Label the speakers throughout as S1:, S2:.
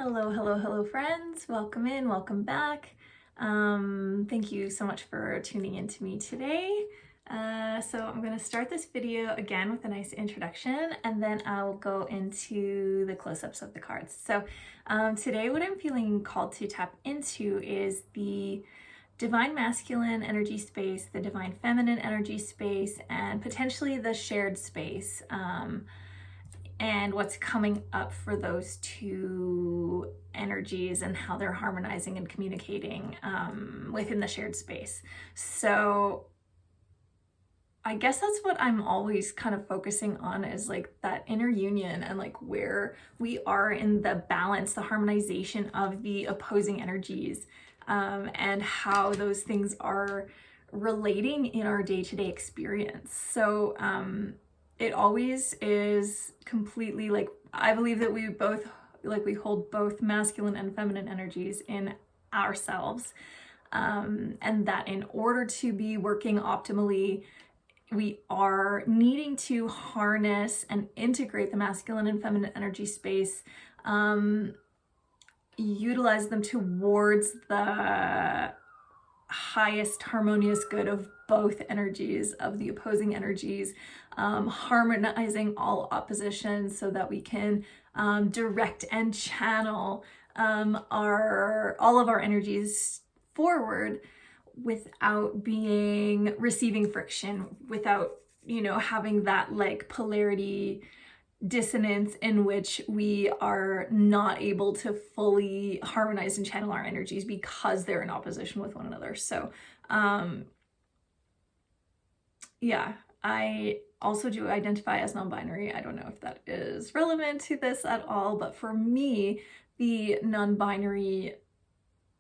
S1: Hello, friends. Welcome in, welcome back. Thank you so much for tuning in to me today. So I'm going to start this video again with a nice introduction, and then I'll go into the close-ups of the cards. So today what I'm feeling called to tap into is the divine masculine energy space, the divine feminine energy space, and potentially the shared space. And what's coming up for those two energies and how they're harmonizing and communicating within the shared space. So I guess that's what I'm always kind of focusing on, is like that inner union and like where we are in the balance, the harmonization of the opposing energies, and how those things are relating in our day-to-day experience. So it always is completely like, I believe that we both, like, we hold both masculine and feminine energies in ourselves, and that in order to be working optimally, we are needing to harness and integrate the masculine and feminine energy space, utilize them towards the highest harmonious good of both energies, of the opposing energies, harmonizing all oppositions so that we can direct and channel all of our energies forward without receiving friction, without, having that like polarity dissonance in which we are not able to fully harmonize and channel our energies because they're in opposition with one another. So yeah, I also do identify as non-binary. I don't know if that is relevant to this at all, but for me, the non-binary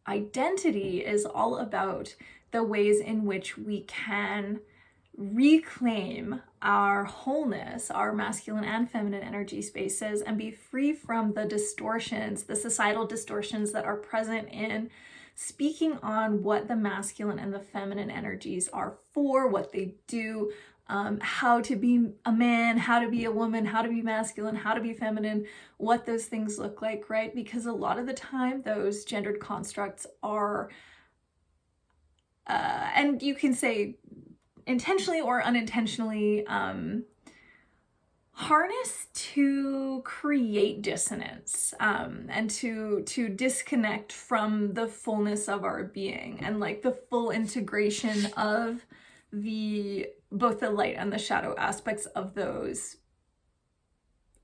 S1: identity is all about the ways in which we can reclaim our wholeness, our masculine and feminine energy spaces, and be free from the distortions, the societal distortions that are present in speaking on what the masculine and the feminine energies are for, what they do, how to be a man, how to be a woman, how to be masculine, how to be feminine, what those things look like, right? Because a lot of the time those gendered constructs are, and you can say intentionally or unintentionally, harness to create dissonance, and to disconnect from the fullness of our being and like the full integration of both the light and the shadow aspects of those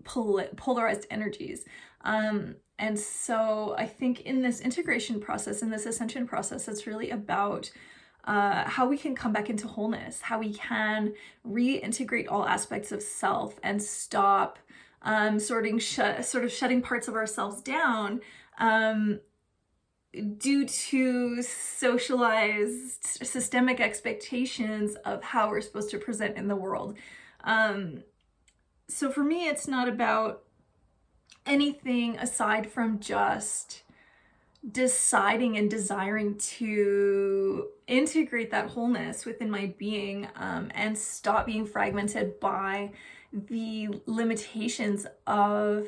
S1: polarized energies. And so I think in this integration process, in this ascension process, it's really about how we can come back into wholeness, how we can reintegrate all aspects of self and stop sort of shutting parts of ourselves down due to socialized systemic expectations of how we're supposed to present in the world. So for me, it's not about anything aside from just deciding and desiring to integrate that wholeness within my being, and stop being fragmented by the limitations of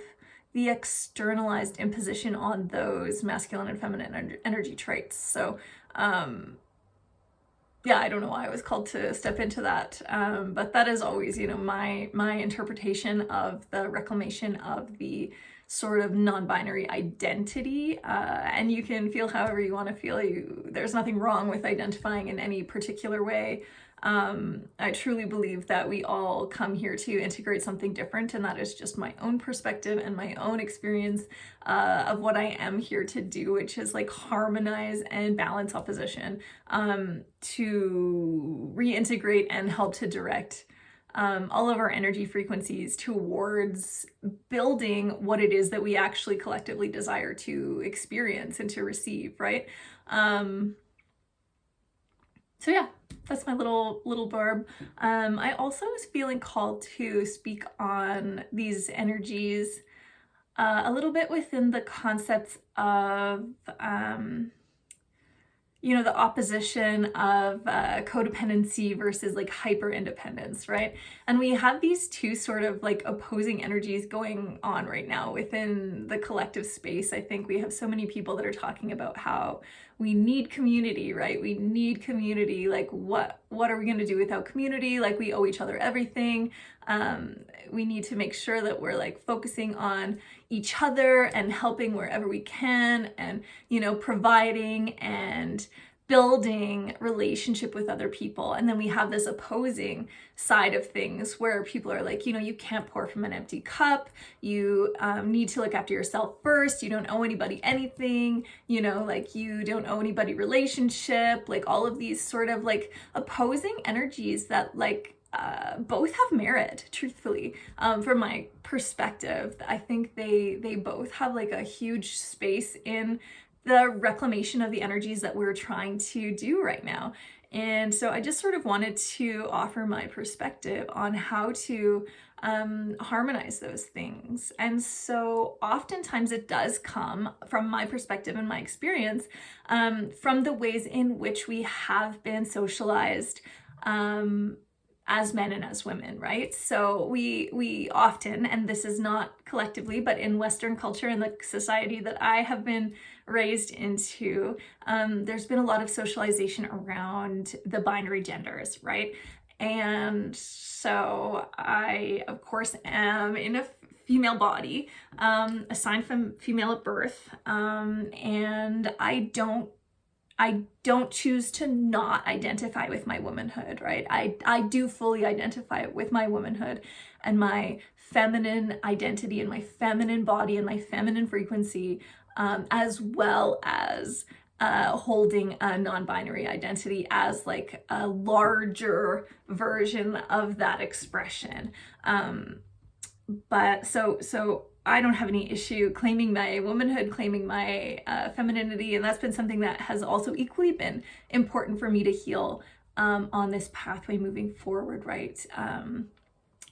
S1: the externalized imposition on those masculine and feminine energy traits. So yeah, I don't know why I was called to step into that, but that is always, my interpretation of the reclamation of the sort of non-binary identity, and you can feel however you want to feel. There's nothing wrong with identifying in any particular way. I truly believe that we all come here to integrate something different, and that is just my own perspective and my own experience of what I am here to do, which is like harmonize and balance opposition, to reintegrate and help to direct all of our energy frequencies towards building what it is that we actually collectively desire to experience and to receive, right? So yeah, that's my little blurb. I also was feeling called to speak on these energies a little bit within the concepts of you know, the opposition of codependency versus like hyper independence, right? And we have these two sort of like opposing energies going on right now within the collective space. I think we have so many people that are talking about how we need community, right? We need community. Like what are we going to do without community? Like we owe each other everything. We need to make sure that we're like focusing on each other and helping wherever we can, and, you know, providing and building relationship with other people. And then we have this opposing side of things where people are like, you know, you can't pour from an empty cup. You need to look after yourself first. You don't owe anybody anything, you know, like you don't owe anybody relationship, like all of these sort of like opposing energies that like both have merit, truthfully. From my perspective, I think they both have like a huge space in the reclamation of the energies that we're trying to do right now. And so I just sort of wanted to offer my perspective on how to harmonize those things. And so oftentimes it does come from my perspective and my experience from the ways in which we have been socialized as men and as women, right? So we often, and this is not collectively, but in Western culture and the society that I have been raised into, there's been a lot of socialization around the binary genders, right? And so I, of course, am in a female body, assigned from female at birth, and I don't choose to not identify with my womanhood, right? I do fully identify with my womanhood and my feminine identity and my feminine body and my feminine frequency, as well as holding a non-binary identity as like a larger version of that expression. But so I don't have any issue claiming my womanhood, claiming my femininity, and that's been something that has also equally been important for me to heal on this pathway moving forward, right?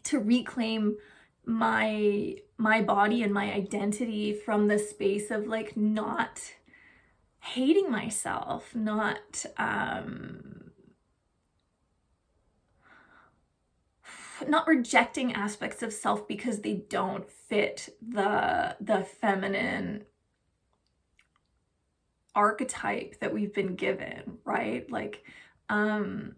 S1: To reclaim my body and my identity from the space of like not hating myself, not rejecting aspects of self because they don't fit the feminine archetype that we've been given, right? Like, so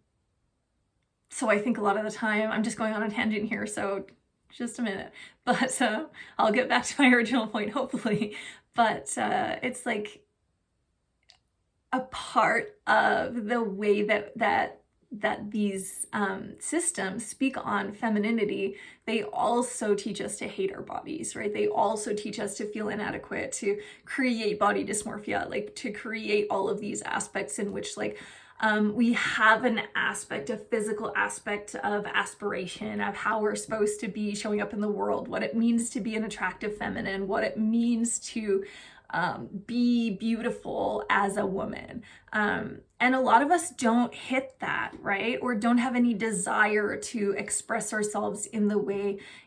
S1: I think a lot of the time, I'm just going on a tangent here, so just a minute, but I'll get back to my original point, hopefully. But it's like a part of the way that these systems speak on femininity. They also teach us to hate our bodies, right? They also teach us to feel inadequate, to create body dysmorphia, like to create all of these aspects in which like we have an aspect, a physical aspect of aspiration, of how we're supposed to be showing up in the world, what it means to be an attractive feminine, what it means to be beautiful as a woman. And a lot of us don't hit that, right? Or don't have any desire to express ourselves in the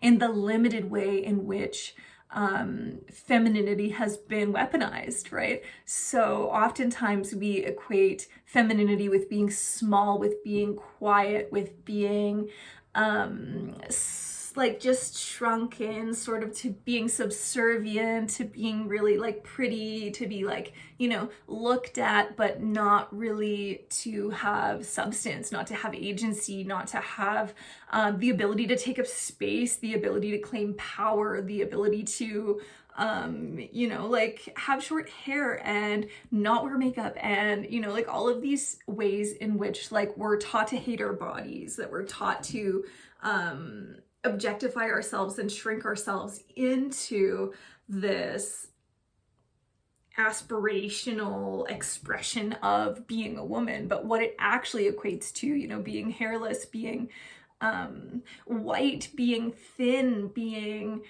S1: limited way in which femininity has been weaponized, right? So oftentimes we equate femininity with being small, with being quiet, with being like just shrunken, sort of to being subservient, to being really like pretty, to be like, you know, looked at, but not really to have substance, not to have agency, not to have the ability to take up space, the ability to claim power, the ability to you know, like have short hair and not wear makeup, and, you know, like all of these ways in which like we're taught to hate our bodies, that we're taught to objectify ourselves and shrink ourselves into this aspirational expression of being a woman. But what it actually equates to, you know, being hairless, being white, being thin, being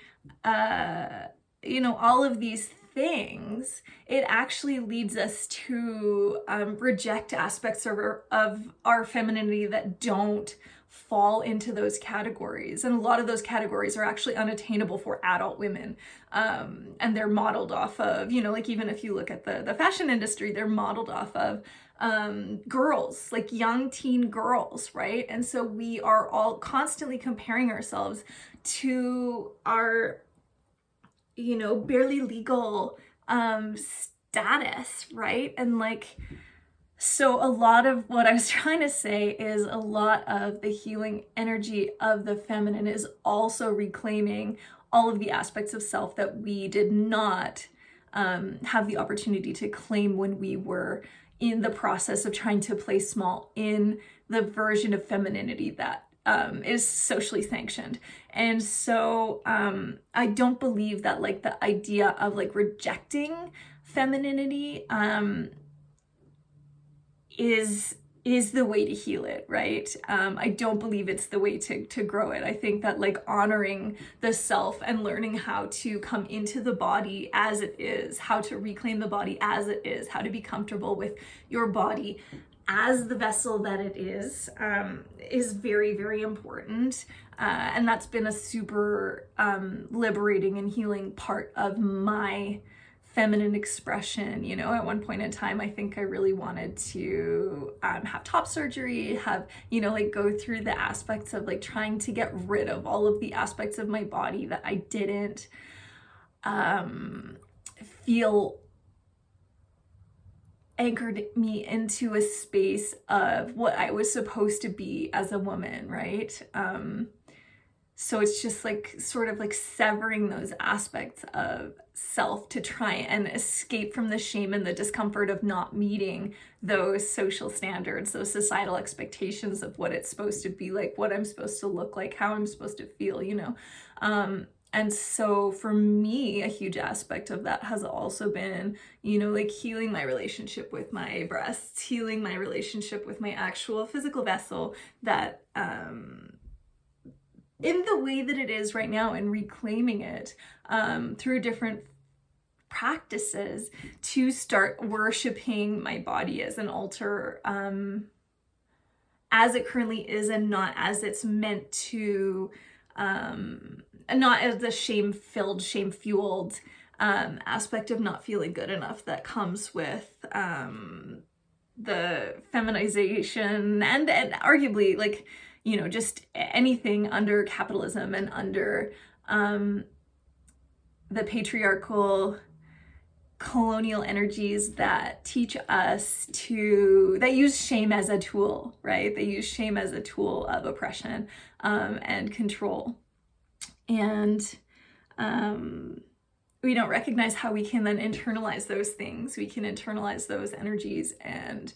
S1: you know, all of these things, it actually leads us to reject aspects of our femininity that don't fall into those categories. And a lot of those categories are actually unattainable for adult women. And they're modeled off of, you know, like even if you look at the fashion industry, they're modeled off of girls, like young teen girls, right? And so we are all constantly comparing ourselves to our, you know, barely legal status, right? And like, so a lot of what I was trying to say is a lot of the healing energy of the feminine is also reclaiming all of the aspects of self that we did not have the opportunity to claim when we were in the process of trying to play small in the version of femininity that is socially sanctioned. And so I don't believe that like the idea of like rejecting femininity is the way to heal it, right? I don't believe it's the way to grow it. I think that like honoring the self and learning how to come into the body as it is, how to reclaim the body as it is, how to be comfortable with your body as the vessel that it is very, very important. And that's been a super liberating and healing part of my feminine expression. You know, at one point in time, I think I really wanted to have top surgery, have, you know, like go through the aspects of like trying to get rid of all of the aspects of my body that I didn't feel anchored me into a space of what I was supposed to be as a woman, right? So it's just like sort of like severing those aspects of self to try and escape from the shame and the discomfort of not meeting those social standards, those societal expectations of what it's supposed to be like, what I'm supposed to look like, how I'm supposed to feel, you know? And so for me, a huge aspect of that has also been, you know, like healing my relationship with my breasts, healing my relationship with my actual physical vessel that, in the way that it is right now, and reclaiming it through different practices to start worshiping my body as an altar, as it currently is, and not as it's meant to, not as the shame-filled, shame-fueled aspect of not feeling good enough that comes with the feminization and arguably like, you know, just anything under capitalism and under the patriarchal colonial energies that teach us to, that use shame as a tool, right? They use shame as a tool of oppression and control. And we don't recognize how we can then internalize those things. We can internalize those energies and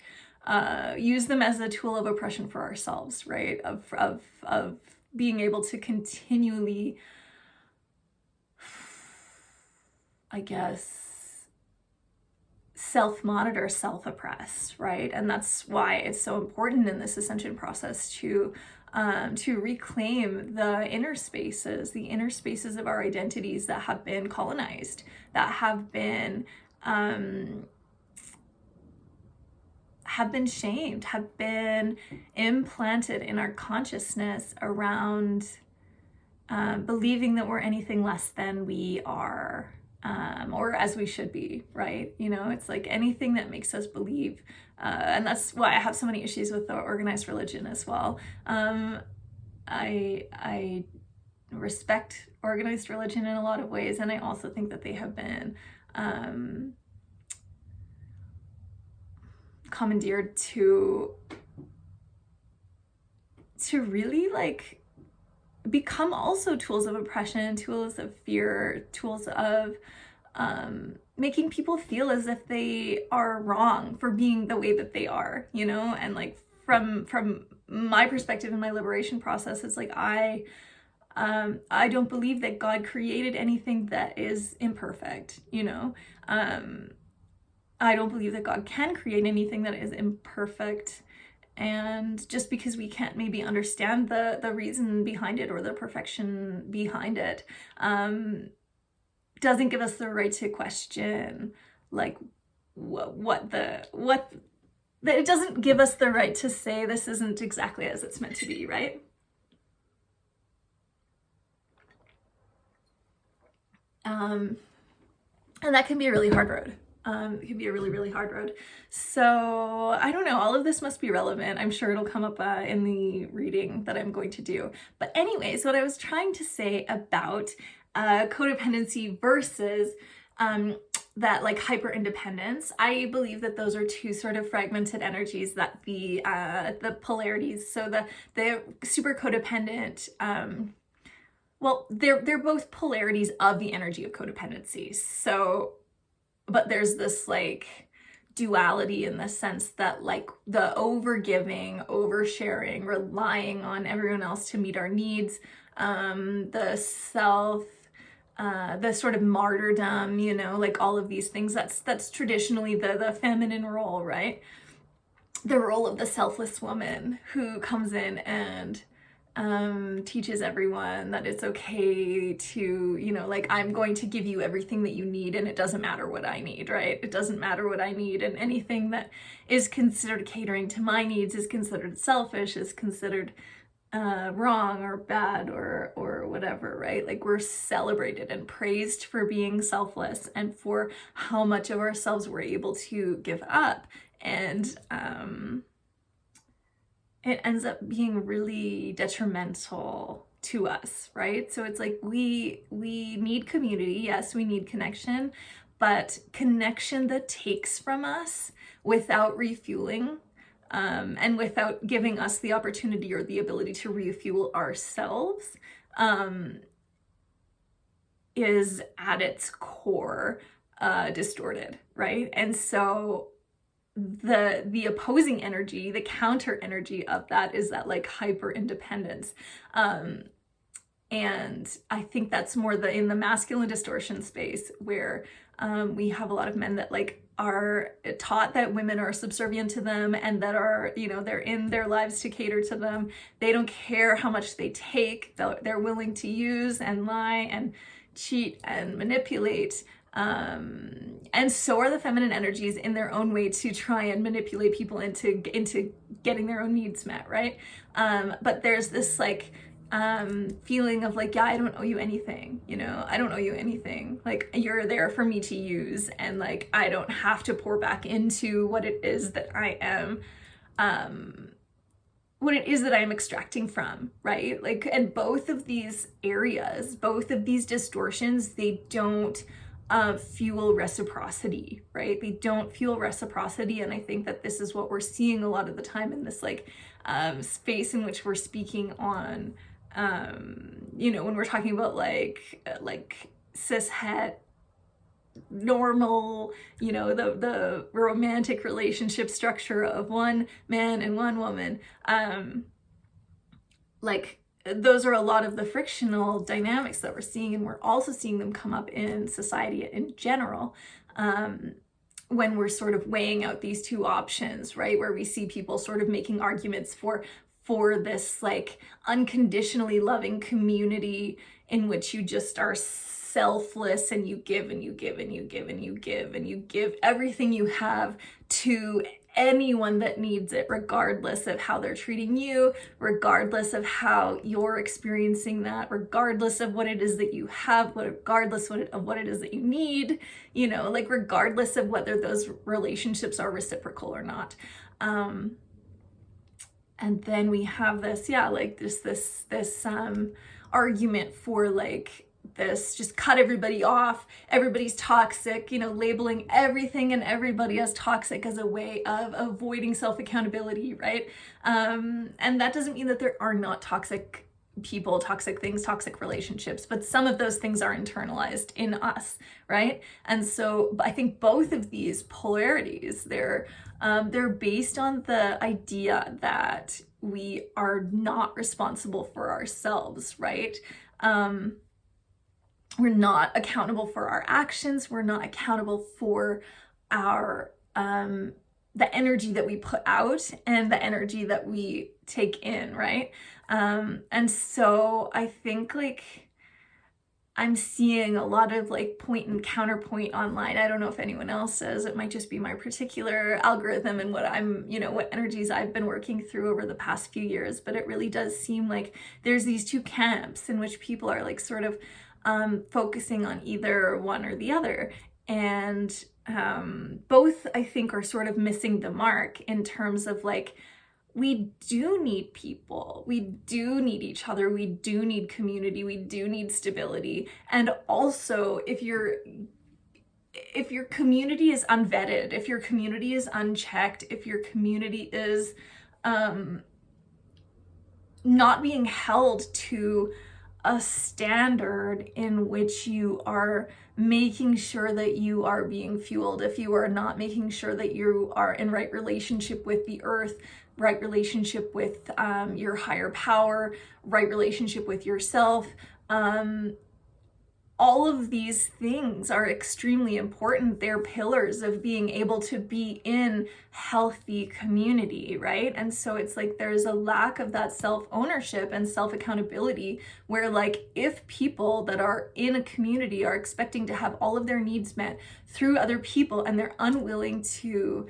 S1: use them as a tool of oppression for ourselves, right? Of being able to continually, I guess, self-monitor, self-oppress, right? And that's why it's so important in this ascension process to reclaim the inner spaces of our identities that have been colonized, that have been shamed, have been implanted in our consciousness around believing that we're anything less than we are, or as we should be, right? You know, it's like anything that makes us believe, and that's why I have so many issues with the organized religion as well. I respect organized religion in a lot of ways, and I also think that they have been commandeered to really like become also tools of oppression, tools of fear, tools of making people feel as if they are wrong for being the way that they are, you know? And like from my perspective in my liberation process, it's like I don't believe that God created anything that is imperfect, you know? I don't believe that God can create anything that is imperfect. And just because we can't maybe understand the reason behind it or the perfection behind it, doesn't give us the right to question like what that it doesn't give us the right to say this isn't exactly as it's meant to be, right? And that can be a really hard road. It can be a really, really hard road. So I don't know, all of this must be relevant. I'm sure it'll come up in the reading that I'm going to do. But anyways, what I was trying to say about codependency versus that like hyper independence, I believe that those are two sort of fragmented energies, that the polarities. So the super codependent, well, they're both polarities of the energy of codependency. So, but there's this like duality in the sense that like the overgiving, oversharing, relying on everyone else to meet our needs, the self, the sort of martyrdom, you know, like all of these things, that's traditionally the feminine role, right? The role of the selfless woman who comes in and teaches everyone that it's okay to, you know, like, I'm going to give you everything that you need and it doesn't matter what I need, right? It doesn't matter what I need, and anything that is considered catering to my needs is considered selfish, is considered wrong or bad or whatever, right? Like, we're celebrated and praised for being selfless and for how much of ourselves we're able to give up. And it ends up being really detrimental to us, right? So it's like we need community, yes, we need connection, but connection that takes from us without refueling, and without giving us the opportunity or the ability to refuel ourselves, is at its core distorted, right? And so the opposing energy, the counter energy of that is that like hyper independence. And I think that's more in the masculine distortion space, where we have a lot of men that like are taught that women are subservient to them and that are, you know, they're in their lives to cater to them. They don't care how much they take. They're willing to use and lie and cheat and manipulate. And so are the feminine energies in their own way to try and manipulate people into getting their own needs met, right? But there's this like feeling of like, yeah, I don't owe you anything, you know, I don't owe you anything. Like, you're there for me to use, and like, I don't have to pour back into what it is that I am, what it is that I'm extracting from, right? Like, and both of these areas, both of these distortions, they don't fuel reciprocity, right? They don't fuel reciprocity. And I think that this is what we're seeing a lot of the time in this like space in which we're speaking on, you know, when we're talking about like cis het normal, you know, the romantic relationship structure of one man and one woman, like, those are a lot of the frictional dynamics that we're seeing, and we're also seeing them come up in society in general, when we're sort of weighing out these two options, right? Where we see people sort of making arguments for this like unconditionally loving community in which you just are selfless and you give and you give and you give and you give and you give everything you have to anyone that needs it, regardless of how they're treating you, regardless of how you're experiencing that, regardless of what it is that you have, regardless of what it is that you need, you know, like regardless of whether those relationships are reciprocal or not. And then we have this, yeah, like this argument for like this, just cut everybody off, everybody's toxic, you know, labeling everything and everybody as toxic as a way of avoiding self-accountability, right? And that doesn't mean that there are not toxic people, toxic things, toxic relationships, but some of those things are internalized in us, right? And so I think both of these polarities, they're based on the idea that we are not responsible for ourselves, right? We're not accountable for our actions. We're not accountable for our the energy that we put out and the energy that we take in, right? And so I think like I'm seeing a lot of like point and counterpoint online. I don't know if anyone else says. It might just be my particular algorithm and what I'm, what energies I've been working through over the past few years. But it really does seem like there's these two camps in which people are like sort of focusing on either one or the other. And both, I think, are sort of missing the mark in terms of like, we do need people, we do need each other, we do need community, we do need stability. And also, if your community is unvetted, if your community is unchecked, if your community is not being held to a standard in which you are making sure that you are being fueled, if you are not making sure that you are in right relationship with the earth, right relationship with your higher power, right relationship with yourself, all of these things are extremely important. They're pillars of being able to be in healthy community, right? And so it's like there's a lack of that self-ownership and self-accountability where like if people that are in a community are expecting to have all of their needs met through other people and they're unwilling to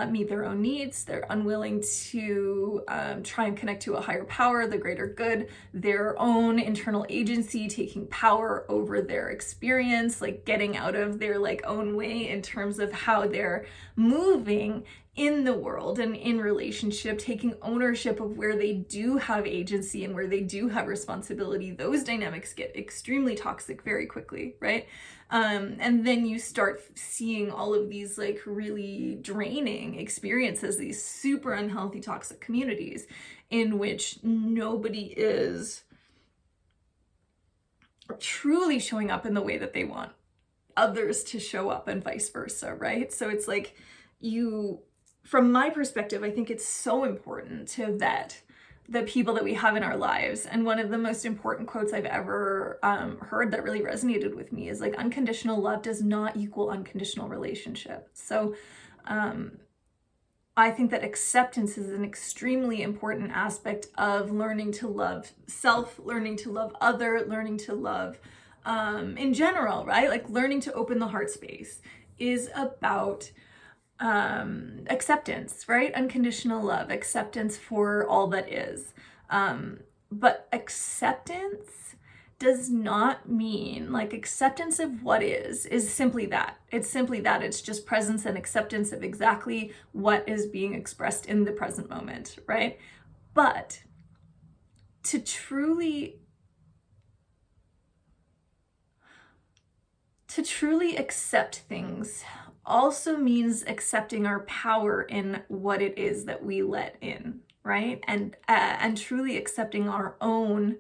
S1: meet their own needs, they're unwilling to try and connect to a higher power, the greater good, their own internal agency, taking power over their experience, like getting out of their like own way in terms of how they're moving in the world and in relationship, taking ownership of where they do have agency and where they do have responsibility. Those dynamics get extremely toxic very quickly, right? And then you start seeing all of these like really draining experiences, these super unhealthy, toxic communities in which nobody is truly showing up in the way that they want others to show up and vice versa, right? So it's like from my perspective, I think it's so important to vet the people that we have in our lives. And one of the most important quotes I've ever heard that really resonated with me is like, unconditional love does not equal unconditional relationship. So I think that acceptance is an extremely important aspect of learning to love self, learning to love other, learning to love in general, right? Like learning to open the heart space is about acceptance, right? Unconditional love, acceptance for all that is. But acceptance does not mean like acceptance of what is simply that. It's simply that. It's just presence and acceptance of exactly what is being expressed in the present moment, right? But to truly accept things also means accepting our power in what it is that we let in, right? And truly accepting our own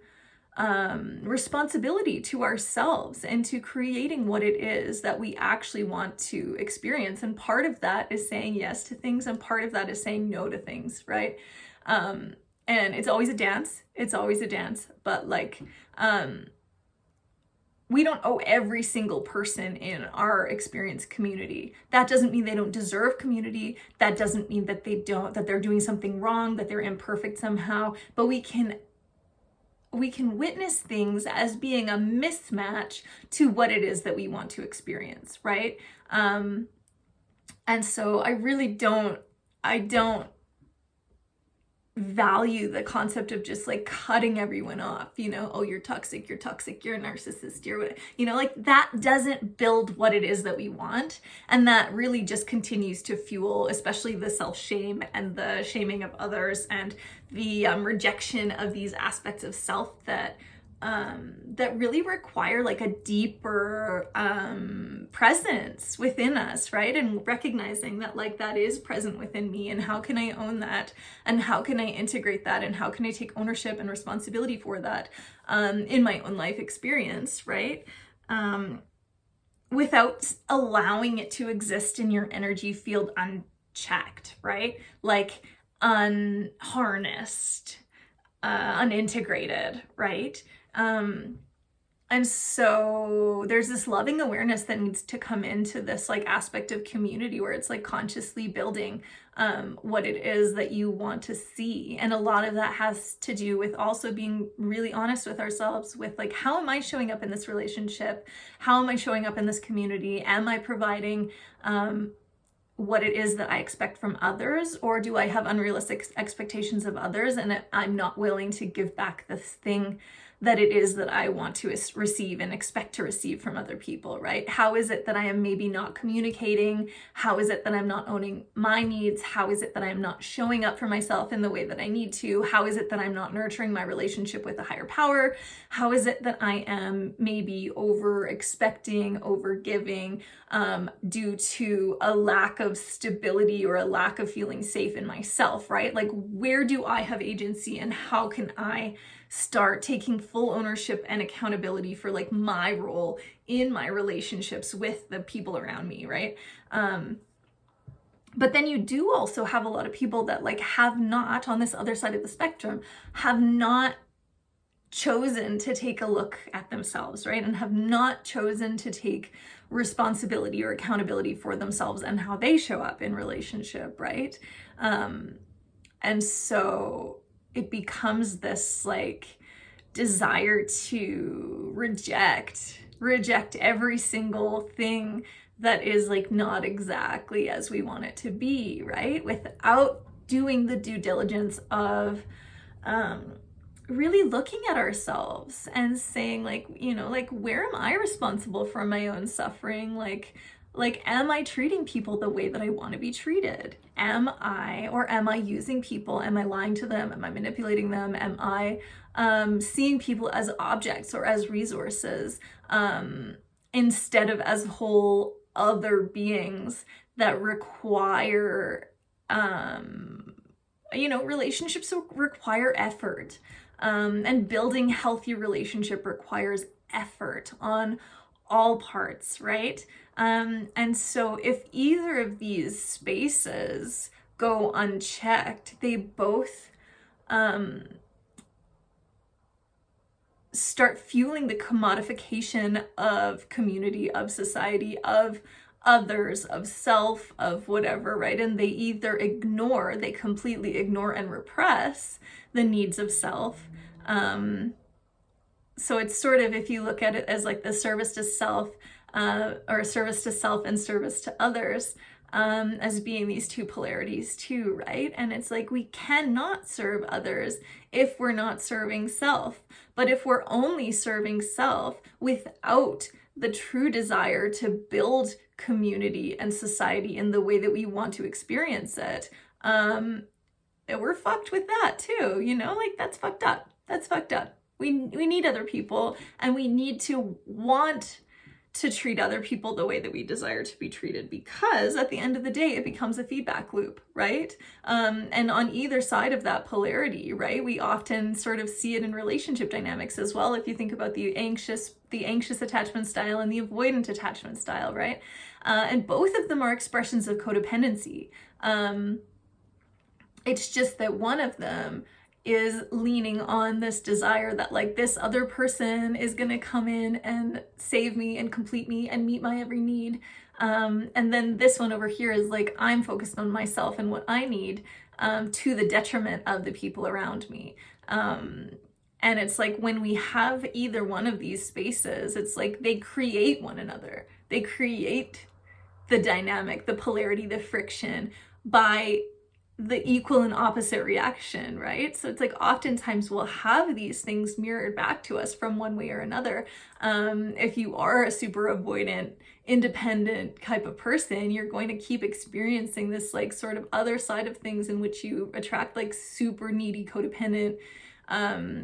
S1: responsibility to ourselves and to creating what it is that we actually want to experience. And part of that is saying yes to things, and part of that is saying no to things, right? And it's always a dance. It's always a dance, but like we don't owe every single person in our experience community. That doesn't mean they don't deserve community. That doesn't mean that they're doing something wrong, that they're imperfect somehow. But we can witness things as being a mismatch to what it is that we want to experience, right? And so I don't value the concept of just like cutting everyone off, oh, you're toxic, you're a narcissist, like that doesn't build what it is that we want. And that really just continues to fuel, especially the self-shame and the shaming of others and the rejection of these aspects of self that really require like a deeper presence within us, right? And recognizing that like that is present within me, and how can I own that, and how can I integrate that, and how can I take ownership and responsibility for that in my own life experience, right? Without allowing it to exist in your energy field unchecked, right? Like unharnessed, unintegrated, right? And so there's this loving awareness that needs to come into this like aspect of community where it's like consciously building what it is that you want to see. And a lot of that has to do with also being really honest with ourselves with like, how am I showing up in this relationship? How am I showing up in this community? Am I providing what it is that I expect from others, or do I have unrealistic expectations of others and I'm not willing to give back this thing that it is that I want to receive and expect to receive from other people, right? How is it that I am maybe not communicating? How is it that I'm not owning my needs? How is it that I'm not showing up for myself in the way that I need to? How is it that I'm not nurturing my relationship with a higher power? How is it that I am maybe over expecting, over giving, due to a lack of stability or a lack of feeling safe in myself, right? Like, where do I have agency and how can I start taking full ownership and accountability for like my role in my relationships with the people around me, right? But then you do also have a lot of people that like have not, on this other side of the spectrum, have not chosen to take a look at themselves, right? And have not chosen to take responsibility or accountability for themselves and how they show up in relationship, right? And so it becomes this like desire to reject every single thing that is like not exactly as we want it to be, right? Without doing the due diligence of really looking at ourselves and saying like, you know, like, where am I responsible for my own suffering? Like, am I treating people the way that I want to be treated? Am I using people? Am I lying to them? Am I manipulating them? Am I seeing people as objects or as resources instead of as whole other beings that require, you know, relationships require effort, and building healthy relationship requires effort on all parts, right? And so if either of these spaces go unchecked, they both start fueling the commodification of community, of society, of others, of self, of whatever, right? And they completely ignore and repress the needs of self. So it's sort of, if you look at it as like the service to self, or service to self and service to others, as being these two polarities too, right? And it's like, we cannot serve others if we're not serving self. But if we're only serving self without the true desire to build community and society in the way that we want to experience it, we're fucked with that too, you know? Like, that's fucked up. That's fucked up. We need other people, and we need to want to treat other people the way that we desire to be treated, because at the end of the day, it becomes a feedback loop, right? And on either side of that polarity, right, we often sort of see it in relationship dynamics as well. If you think about the anxious attachment style and the avoidant attachment style, right? And both of them are expressions of codependency. It's just that one of them is leaning on this desire that like this other person is going to come in and save me and complete me and meet my every need. And then this one over here is like, I'm focused on myself and what I need, to the detriment of the people around me. And it's like, when we have either one of these spaces, it's like they create one another. They create the dynamic, the polarity, the friction by the equal and opposite reaction, right? So it's like, oftentimes we'll have these things mirrored back to us from one way or another. If you are a super avoidant, independent type of person, you're going to keep experiencing this like sort of other side of things in which you attract like super needy, codependent,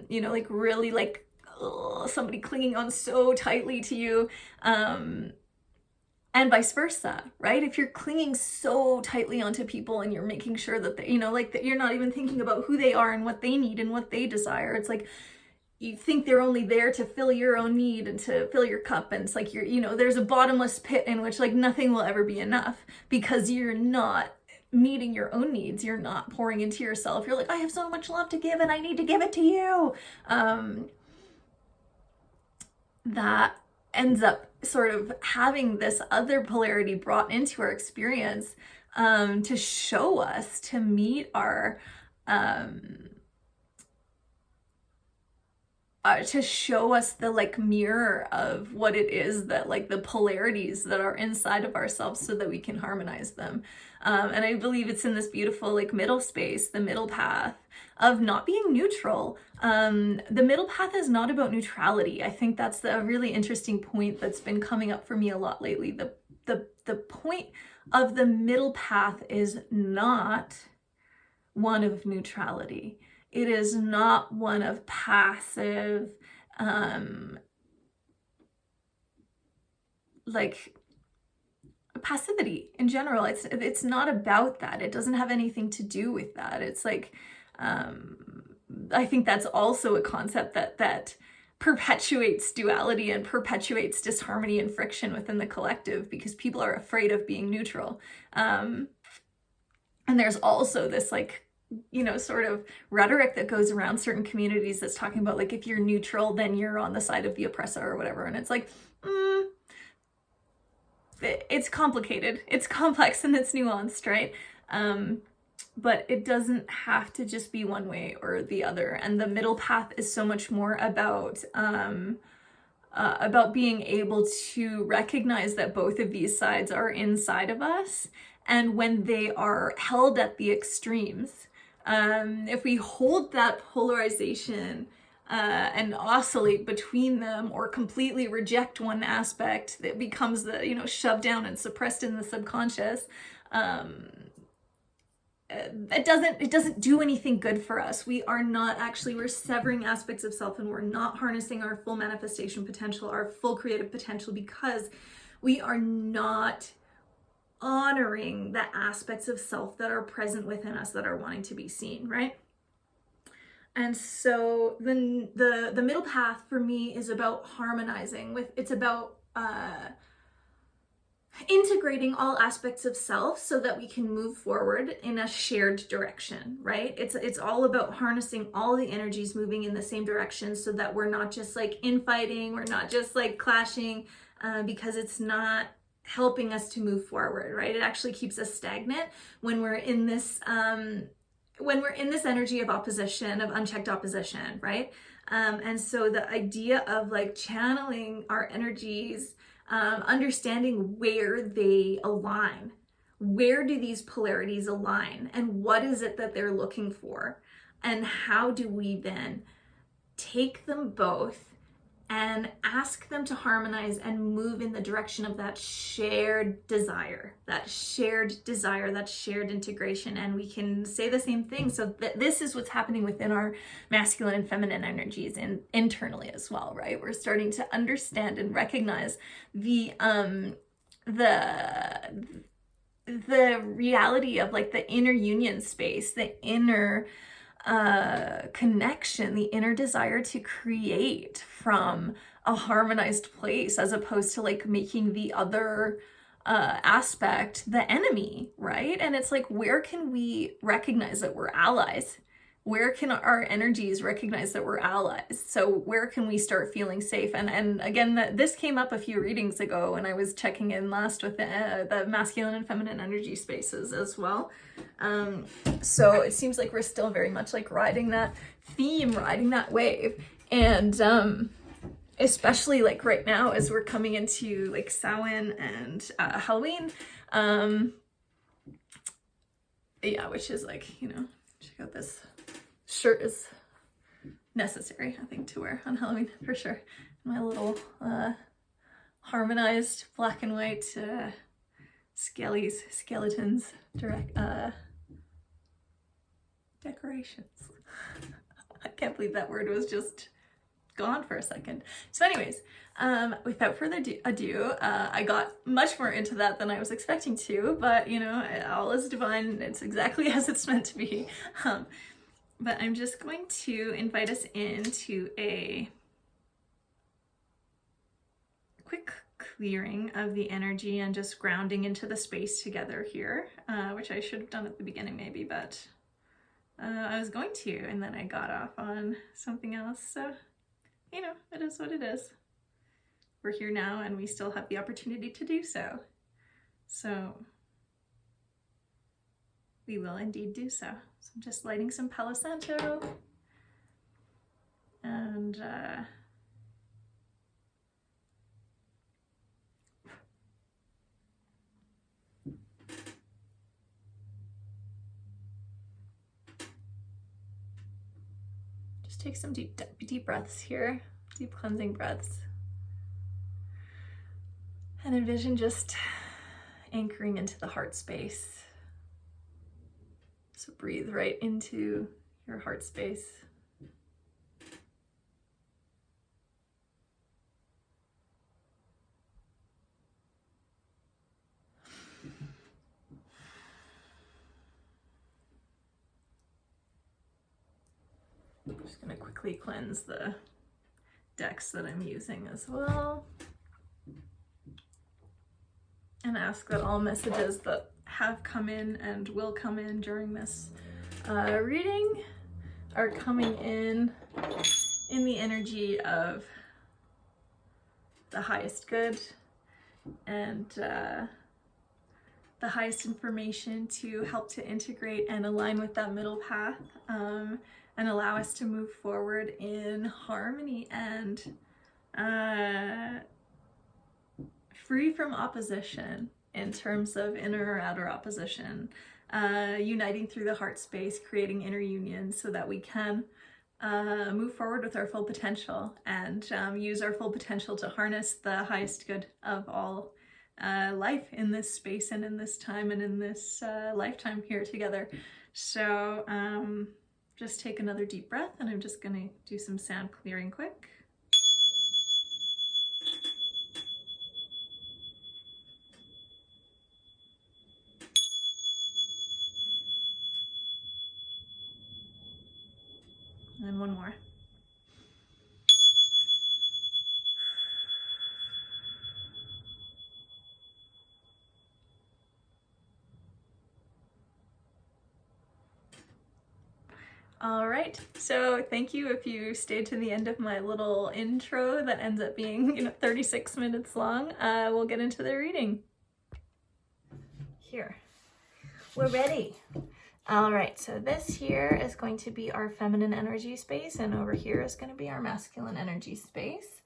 S1: you know, like really like somebody clinging on so tightly to you. And vice versa, right? If you're clinging so tightly onto people and you're making sure that they, you know, like that you're not even thinking about who they are and what they need and what they desire. It's like, you think they're only there to fill your own need and to fill your cup. And it's like, you're, you know, there's a bottomless pit in which like nothing will ever be enough, because you're not meeting your own needs. You're not pouring into yourself. You're like, I have so much love to give and I need to give it to you. that ends up sort of having this other polarity brought into our experience, to show us, to meet our, to show us the like mirror of what it is that like the polarities that are inside of ourselves, so that we can harmonize them. And I believe it's in this beautiful like middle space, the middle path of not being neutral. The middle path is not about neutrality. I think that's a really interesting point that's been coming up for me a lot lately. The point of the middle path is not one of neutrality. It is not one of passive, like passivity in general. It's not about that. It doesn't have anything to do with that. It's like, I think that's also a concept that perpetuates duality and perpetuates disharmony and friction within the collective, because people are afraid of being neutral. And there's also this like, you know, sort of rhetoric that goes around certain communities that's talking about like, if you're neutral, then you're on the side of the oppressor or whatever. And it's like, it's complicated, it's complex, and it's nuanced, right? But it doesn't have to just be one way or the other. And the middle path is so much more about being able to recognize that both of these sides are inside of us. And when they are held at the extremes, if we hold that polarization and oscillate between them, or completely reject one aspect, that becomes the, you know, shoved down and suppressed in the subconscious, it doesn't do anything good for us. We are not actually, we're severing aspects of self, and we're not harnessing our full manifestation potential, our full creative potential, because we are not honoring the aspects of self that are present within us that are wanting to be seen, right? And so the middle path for me is about harmonizing with, it's about integrating all aspects of self so that we can move forward in a shared direction, right? It's all about harnessing all the energies moving in the same direction, so that we're not just like infighting, we're not just like clashing, because it's not helping us to move forward, right? It actually keeps us stagnant when we're in this energy of opposition, of unchecked opposition, right? And so the idea of like channeling our energies, understanding where they align, where do these polarities align, and what is it that they're looking for, and how do we then take them both and ask them to harmonize and move in the direction of that shared desire, that shared integration. And we can say the same thing. So this is what's happening within our masculine and feminine energies and internally as well, right? We're starting to understand and recognize the reality of like the inner union space, the inner connection, the inner desire to create from a harmonized place, as opposed to like making the other aspect the enemy, right? And it's like, where can we recognize that we're allies? Where can our energies recognize that we're allies? So where can we start feeling safe? And again, this came up a few readings ago when I was checking in last with the masculine and feminine energy spaces as well. So it seems like we're still very much like riding that theme, riding that wave. And especially like right now, as we're coming into like Samhain and Halloween, yeah, which is like, you know, check out this shirt is necessary, I think, to wear on Halloween for sure. My little harmonized black and white skeletons decorations. I can't believe that word was just gone for a second. So anyways, without further ado, I got much more into that than I was expecting to, but you know, all is divine. It's exactly as it's meant to be. But I'm just going to invite us into a quick clearing of the energy and just grounding into the space together here, which I should have done at the beginning maybe, but I was going to, and then I got off on something else. So, you know, it is what it is. we're here now and we still have the opportunity to do so. So we will indeed do so. So I'm just lighting some Palo Santo and just take some deep breaths here, deep cleansing breaths. And envision just anchoring into the heart space. So breathe right into your heart space. I'm just going to quickly cleanse the decks that I'm using as well. And ask that all messages that have come in and will come in during this reading are coming in the energy of the highest good and the highest information to help to integrate and align with that middle path, and allow us to move forward in harmony and free from opposition in terms of inner or outer opposition, uniting through the heart space, creating inner union so that we can move forward with our full potential and use our full potential to harness the highest good of all life in this space and in this time and in this lifetime here together. So just take another deep breath, and I'm just gonna do some sound clearing quick. And one more. All right, so thank you if you stayed to the end of my little intro that ends up being 36 minutes long. We'll get into the reading. Here, we're ready. All right, so this here is going to be our feminine energy space, and over here is going to be our masculine energy space.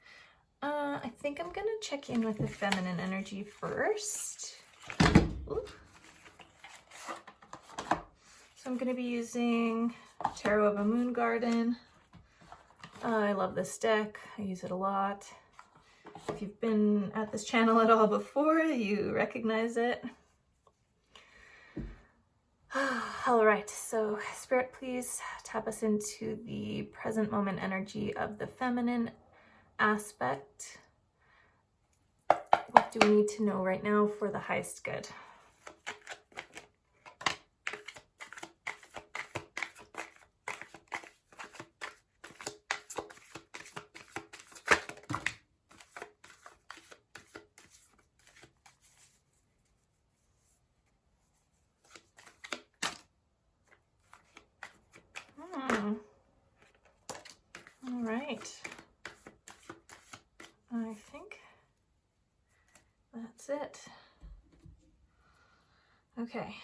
S1: I think I'm going to check in with the feminine energy first. Ooh. So I'm going to be using Tarot of a Moon Garden. I love this deck. I use it a lot. If you've been at this channel at all before, you recognize it. All right, so Spirit, please tap us into the present moment energy of the feminine aspect. What do we need to know right now for the highest good? All right. I think that's it. Okay.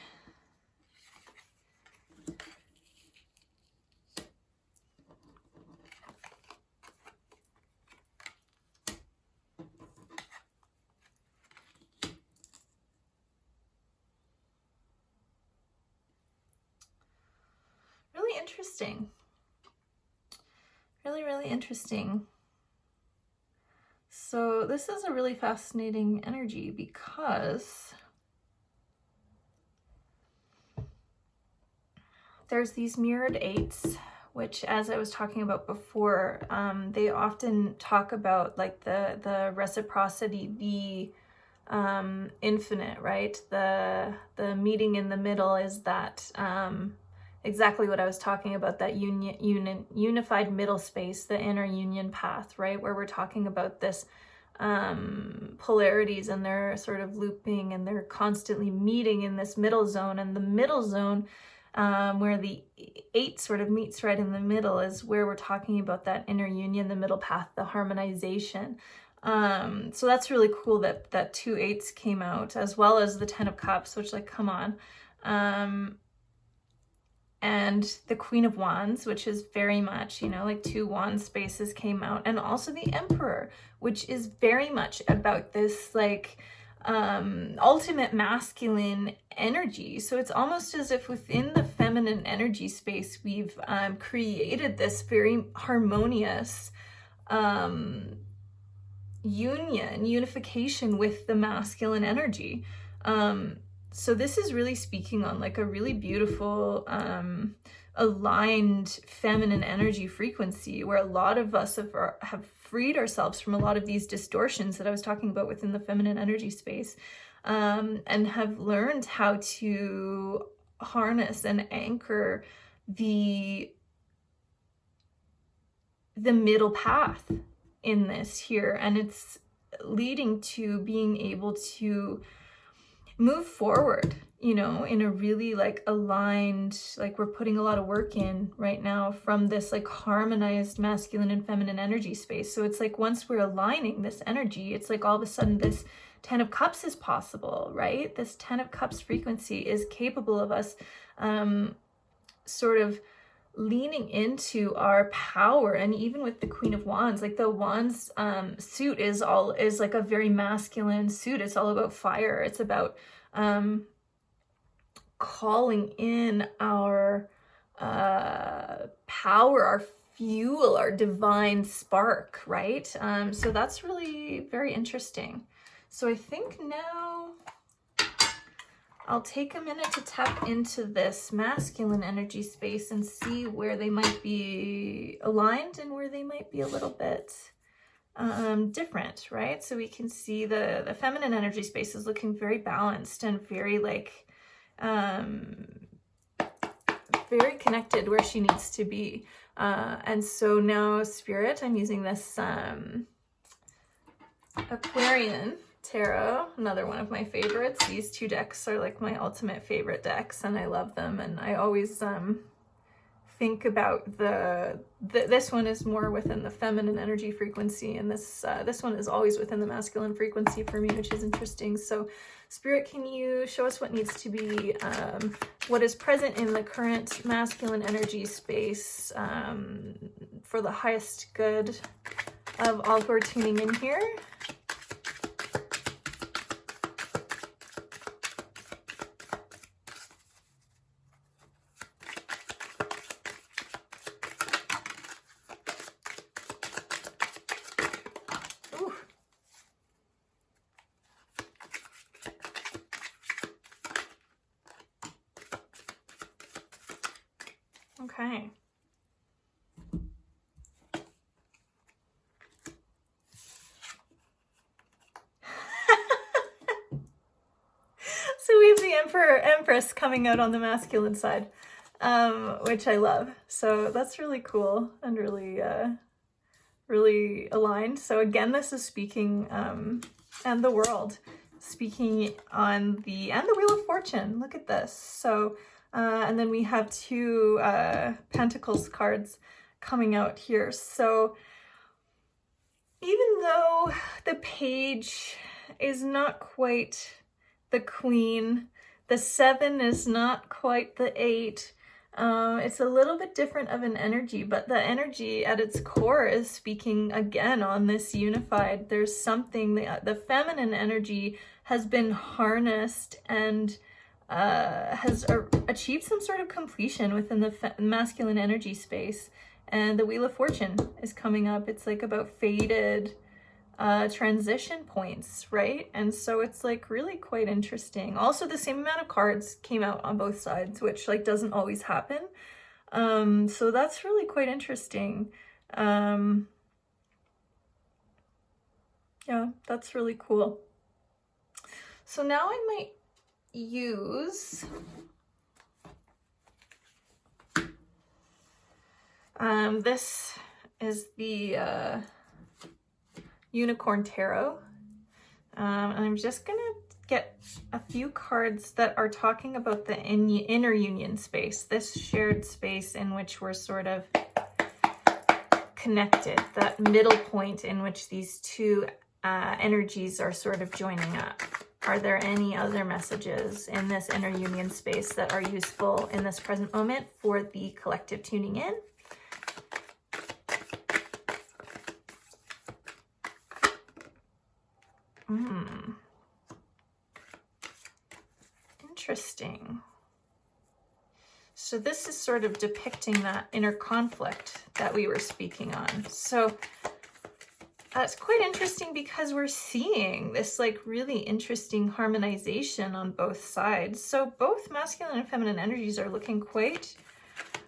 S1: Really interesting. Really interesting. So this is a really fascinating energy because there's these mirrored eights, which, as I was talking about before, they often talk about like the reciprocity, the infinite, right? The meeting in the middle is that exactly what I was talking about, that unified middle space, the inner union path, right? Where we're talking about this polarities, and they're sort of looping and they're constantly meeting in this middle zone. And the middle zone, where the eight sort of meets right in the middle, is where we're talking about that inner union, the middle path, the harmonization. So that's really cool that 2 8s came out, as well as the 10 of Cups, which, like, come on. And the Queen of Wands, which is very much, you know, like 2 wand spaces came out, and also the Emperor, which is very much about this, like, ultimate masculine energy. So it's almost as if within the feminine energy space, we've created this very harmonious unification with the masculine energy. So this is really speaking on, like, a really beautiful aligned feminine energy frequency, where a lot of us have freed ourselves from a lot of these distortions that I was talking about within the feminine energy space, and have learned how to harness and anchor the middle path in this here. And it's leading to being able to move forward, you know, in a really, like, aligned, like, we're putting a lot of work in right now from this, like, harmonized masculine and feminine energy space. So it's like, once we're aligning this energy, it's like all of a sudden this 10 of Cups is possible, right? This 10 of Cups frequency is capable of us sort of leaning into our power. And even with the Queen of Wands, like, the Wands suit is like a very masculine suit. It's all about fire. It's about calling in our power, our fuel, our divine spark, right? So that's really very interesting. So I think now I'll take a minute to tap into this masculine energy space and see where they might be aligned and where they might be a little bit different, right? So we can see the feminine energy space is looking very balanced and very, like, very connected where she needs to be. And so now, Spirit, I'm using this Aquarian Tarot, another one of my favorites. These 2 decks are, like, my ultimate favorite decks, and I love them. And I always think about this one is more within the feminine energy frequency, and this one is always within the masculine frequency for me, which is interesting. So Spirit, can you show us what needs to be, what is present in the current masculine energy space for the highest good of all who are tuning in here? Okay. So we have the Empress coming out on the masculine side, which I love. So that's really cool and really, really aligned. So again, this is speaking, and the World, speaking on and the Wheel of Fortune. Look at this. So, and then we have 2 Pentacles cards coming out here. So even though the Page is not quite the Queen, the 7 is not quite the 8, it's a little bit different of an energy, but the energy at its core is speaking again on this unified. There's something, the feminine energy has been harnessed and has achieved some sort of completion within the masculine energy space. And the Wheel of Fortune is coming up. It's like about faded transition points, right? And so it's, like, really quite interesting. Also, the same amount of cards came out on both sides, which, like, doesn't always happen. So that's really quite interesting. Yeah, that's really cool. So now I might use this is the Unicorn Tarot, and I'm just gonna get a few cards that are talking about the inner union space, this shared space in which we're sort of connected, that middle point in which these 2 energies are sort of joining up. Are there any other messages in this inner union space that are useful in this present moment for the collective tuning in? Interesting. So this is sort of depicting that inner conflict that we were speaking on. So it's quite interesting because we're seeing this like really interesting harmonization on both sides. So both masculine and feminine energies are looking quite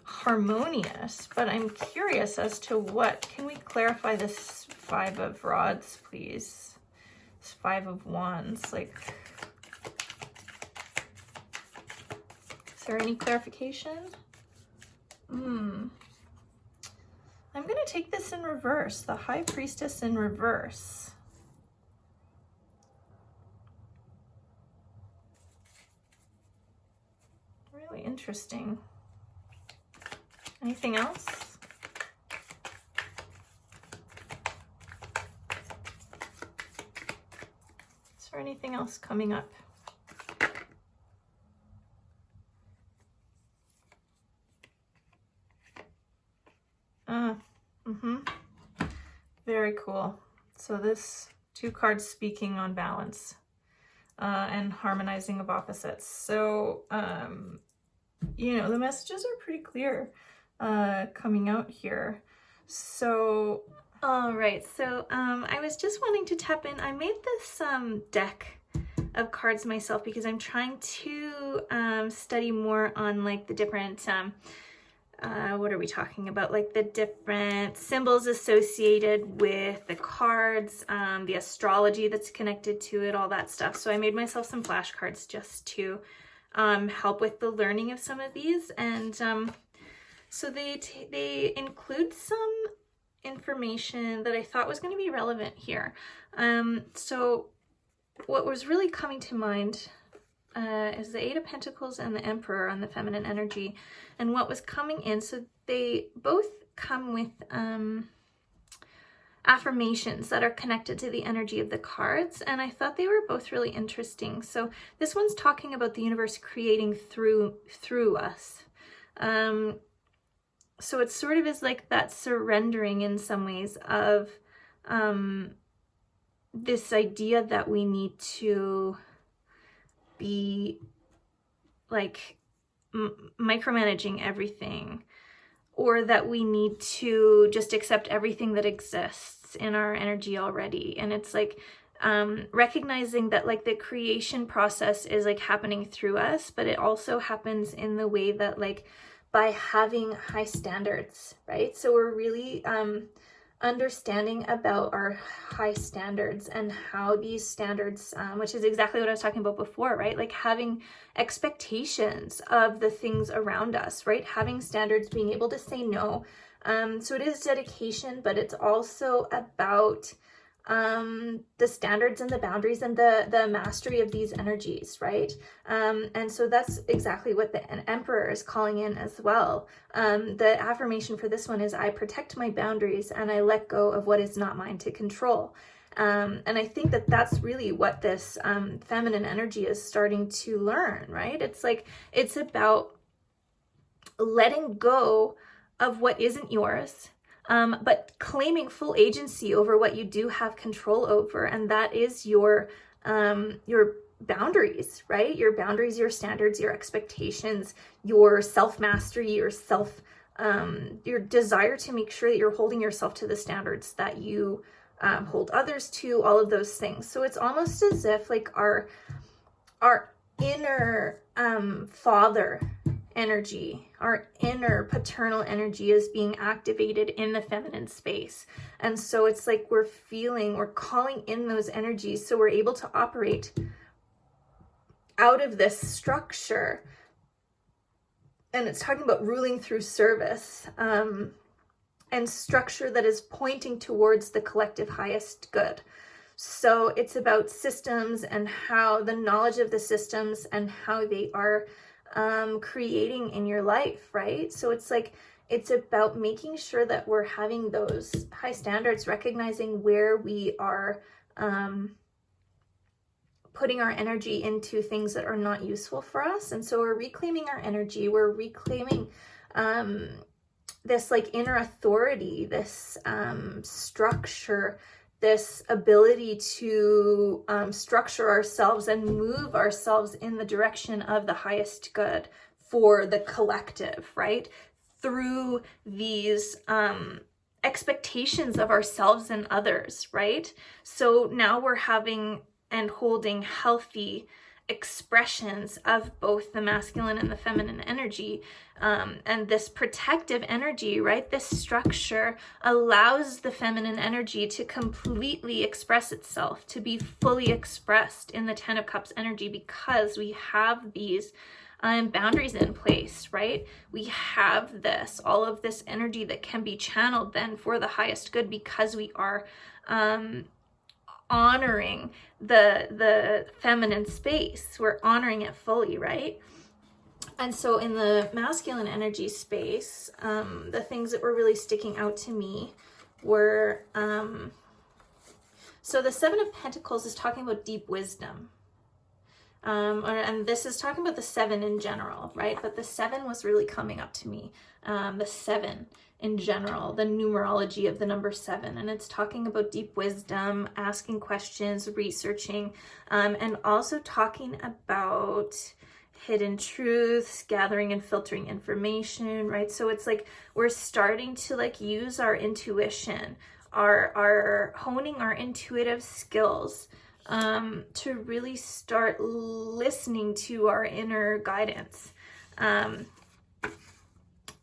S1: harmonious, but I'm curious as to what. Can we clarify this Five of Rods, please? This Five of Wands, like, is there any clarification? I'm going to take this in reverse, the High Priestess in reverse. Really interesting. Anything else? Is there anything else coming up? Very cool. So this two cards speaking on balance and harmonizing of opposites. So, you know, the messages are pretty clear coming out here. So, all right. So I was just wanting to tap in. I made this deck of cards myself because I'm trying to study more on like the different what are we talking about? Like the different symbols associated with the cards, the astrology that's connected to it, all that stuff. So I made myself some flashcards just to help with the learning of some of these. And so they include some information that I thought was going to be relevant here. So what was really coming to mind is the Eight of Pentacles and the Emperor on the feminine energy, and what was coming in. So they both come with affirmations that are connected to the energy of the cards, and I thought they were both really interesting. So this one's talking about the universe creating through us. So it sort of is like that surrendering in some ways of this idea that we need to be like micromanaging everything, or that we need to just accept everything that exists in our energy already. And it's like recognizing that like the creation process is like happening through us, but it also happens in the way that like by having high standards, right? So we're really understanding about our high standards and how these standards, which is exactly what I was talking about before, right? Like having expectations of the things around us, right? Having standards, being able to say no. So it is dedication, but it's also about the standards and the boundaries and the mastery of these energies, right? And so that's exactly what the Emperor is calling in as well. The affirmation for this one is, I protect my boundaries and I let go of what is not mine to control. And I think that that's really what this feminine energy is starting to learn, right? It's like, it's about letting go of what isn't yours, but claiming full agency over what you do have control over, and that is your boundaries, right? Your boundaries, your standards, your expectations, your self-mastery, your desire to make sure that you're holding yourself to the standards that you hold others to, all of those things. So it's almost as if like our inner father energy, our inner paternal energy is being activated in the feminine space. And so it's like we're calling in those energies, so we're able to operate out of this structure. And it's talking about ruling through service, and structure that is pointing towards the collective highest good. So it's about systems and how the knowledge of the systems and how they are creating in your life, right? So it's like, it's about making sure that we're having those high standards, recognizing where we are putting our energy into things that are not useful for us. And so we're reclaiming our energy. We're reclaiming this like inner authority, this structure, this ability to structure ourselves and move ourselves in the direction of the highest good for the collective, right? Through these expectations of ourselves and others, right? So now we're having and holding healthy expressions of both the masculine and the feminine energy, and this protective energy, right? This structure allows the feminine energy to completely express itself, to be fully expressed in the Ten of Cups energy, because we have these boundaries in place, right? We have all of this energy that can be channeled then for the highest good, because we are honoring the feminine space. We're honoring it fully, right? And so in the masculine energy space, the things that were really sticking out to me were, so the Seven of Pentacles is talking about deep wisdom. And this is talking about the seven in general, right? But the seven was really coming up to me. The seven in general, the numerology of the number seven. And it's talking about deep wisdom, asking questions, researching, and also talking about hidden truths, gathering and filtering information, right? So it's like we're starting to like use our intuition, our honing our intuitive skills, to really start listening to our inner guidance.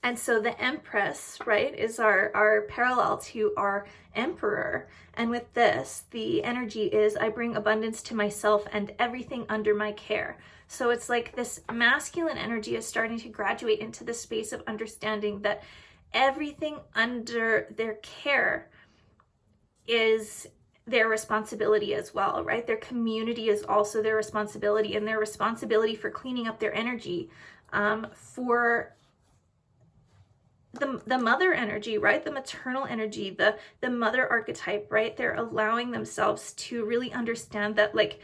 S1: And so the Empress, right, is our parallel to our Emperor. And with this, the energy is, I bring abundance to myself and everything under my care. So it's like this masculine energy is starting to graduate into the space of understanding that everything under their care is their responsibility as well, right? Their community is also their responsibility, and their responsibility for cleaning up their energy, for the mother energy, right? The maternal energy, the mother archetype, right? They're allowing themselves to really understand that, like,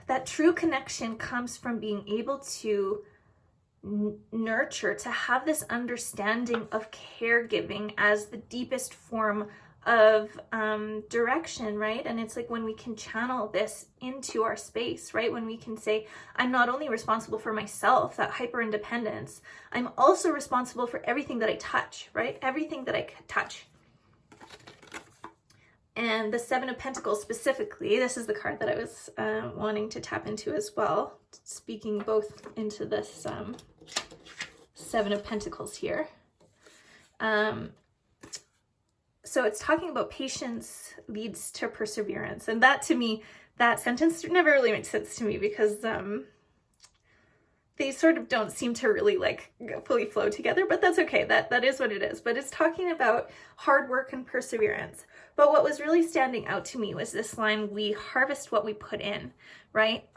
S1: that true connection comes from being able to nurture, to have this understanding of caregiving as the deepest form of direction, right? And it's like when we can channel this into our space, right? When we can say, I'm not only responsible for myself, that hyper independence, I'm also responsible for everything that I touch, right? Everything that I touch. And the Seven of Pentacles specifically, this is the card that I was wanting to tap into as well, speaking both into this Seven of Pentacles here. So it's talking about patience leads to perseverance. And that, to me, that sentence never really makes sense to me, because they sort of don't seem to really like fully flow together, but that's okay. That is what it is. But it's talking about hard work and perseverance. But what was really standing out to me was this line, we harvest what we put in, right?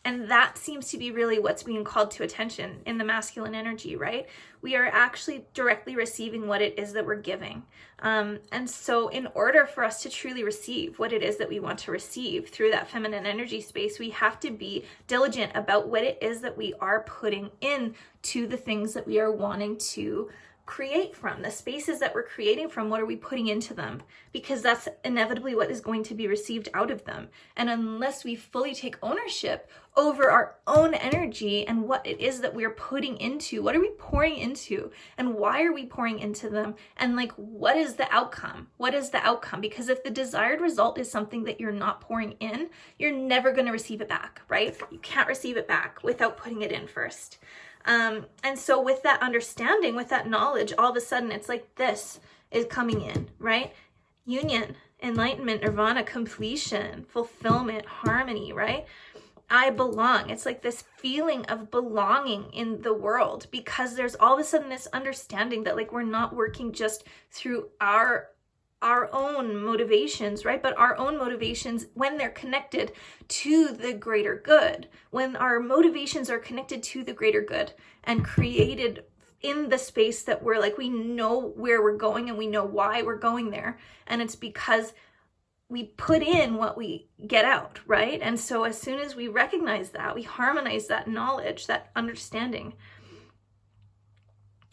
S1: And that seems to be really what's being called to attention in the masculine energy, right? We are actually directly receiving what it is that we're giving. And so in order for us to truly receive what it is that we want to receive through that feminine energy space, we have to be diligent about what it is that we are putting in to the things that we are wanting to create from, the spaces that we're creating from. What are we putting into them? Because that's inevitably what is going to be received out of them. And unless we fully take ownership over our own energy and what it is that we're putting into, what are we pouring into, and why are we pouring into them, and like, what is the outcome? What is the outcome? Because if the desired result is something that you're not pouring in, you're never going to receive it back, right? You can't receive it back without putting it in first. And so with that understanding, with that knowledge, all of a sudden it's like this is coming in, right? Union, enlightenment, nirvana, completion, fulfillment, harmony, right? I belong. It's like this feeling of belonging in the world, because there's all of a sudden this understanding that like we're not working just through our own motivations, right? But our own motivations, when they're connected to the greater good, when our motivations are connected to the greater good and created in the space that we're like, we know where we're going and we know why we're going there. And it's because put in what we get out, right? And so as soon as we recognize that, we harmonize that knowledge, that understanding,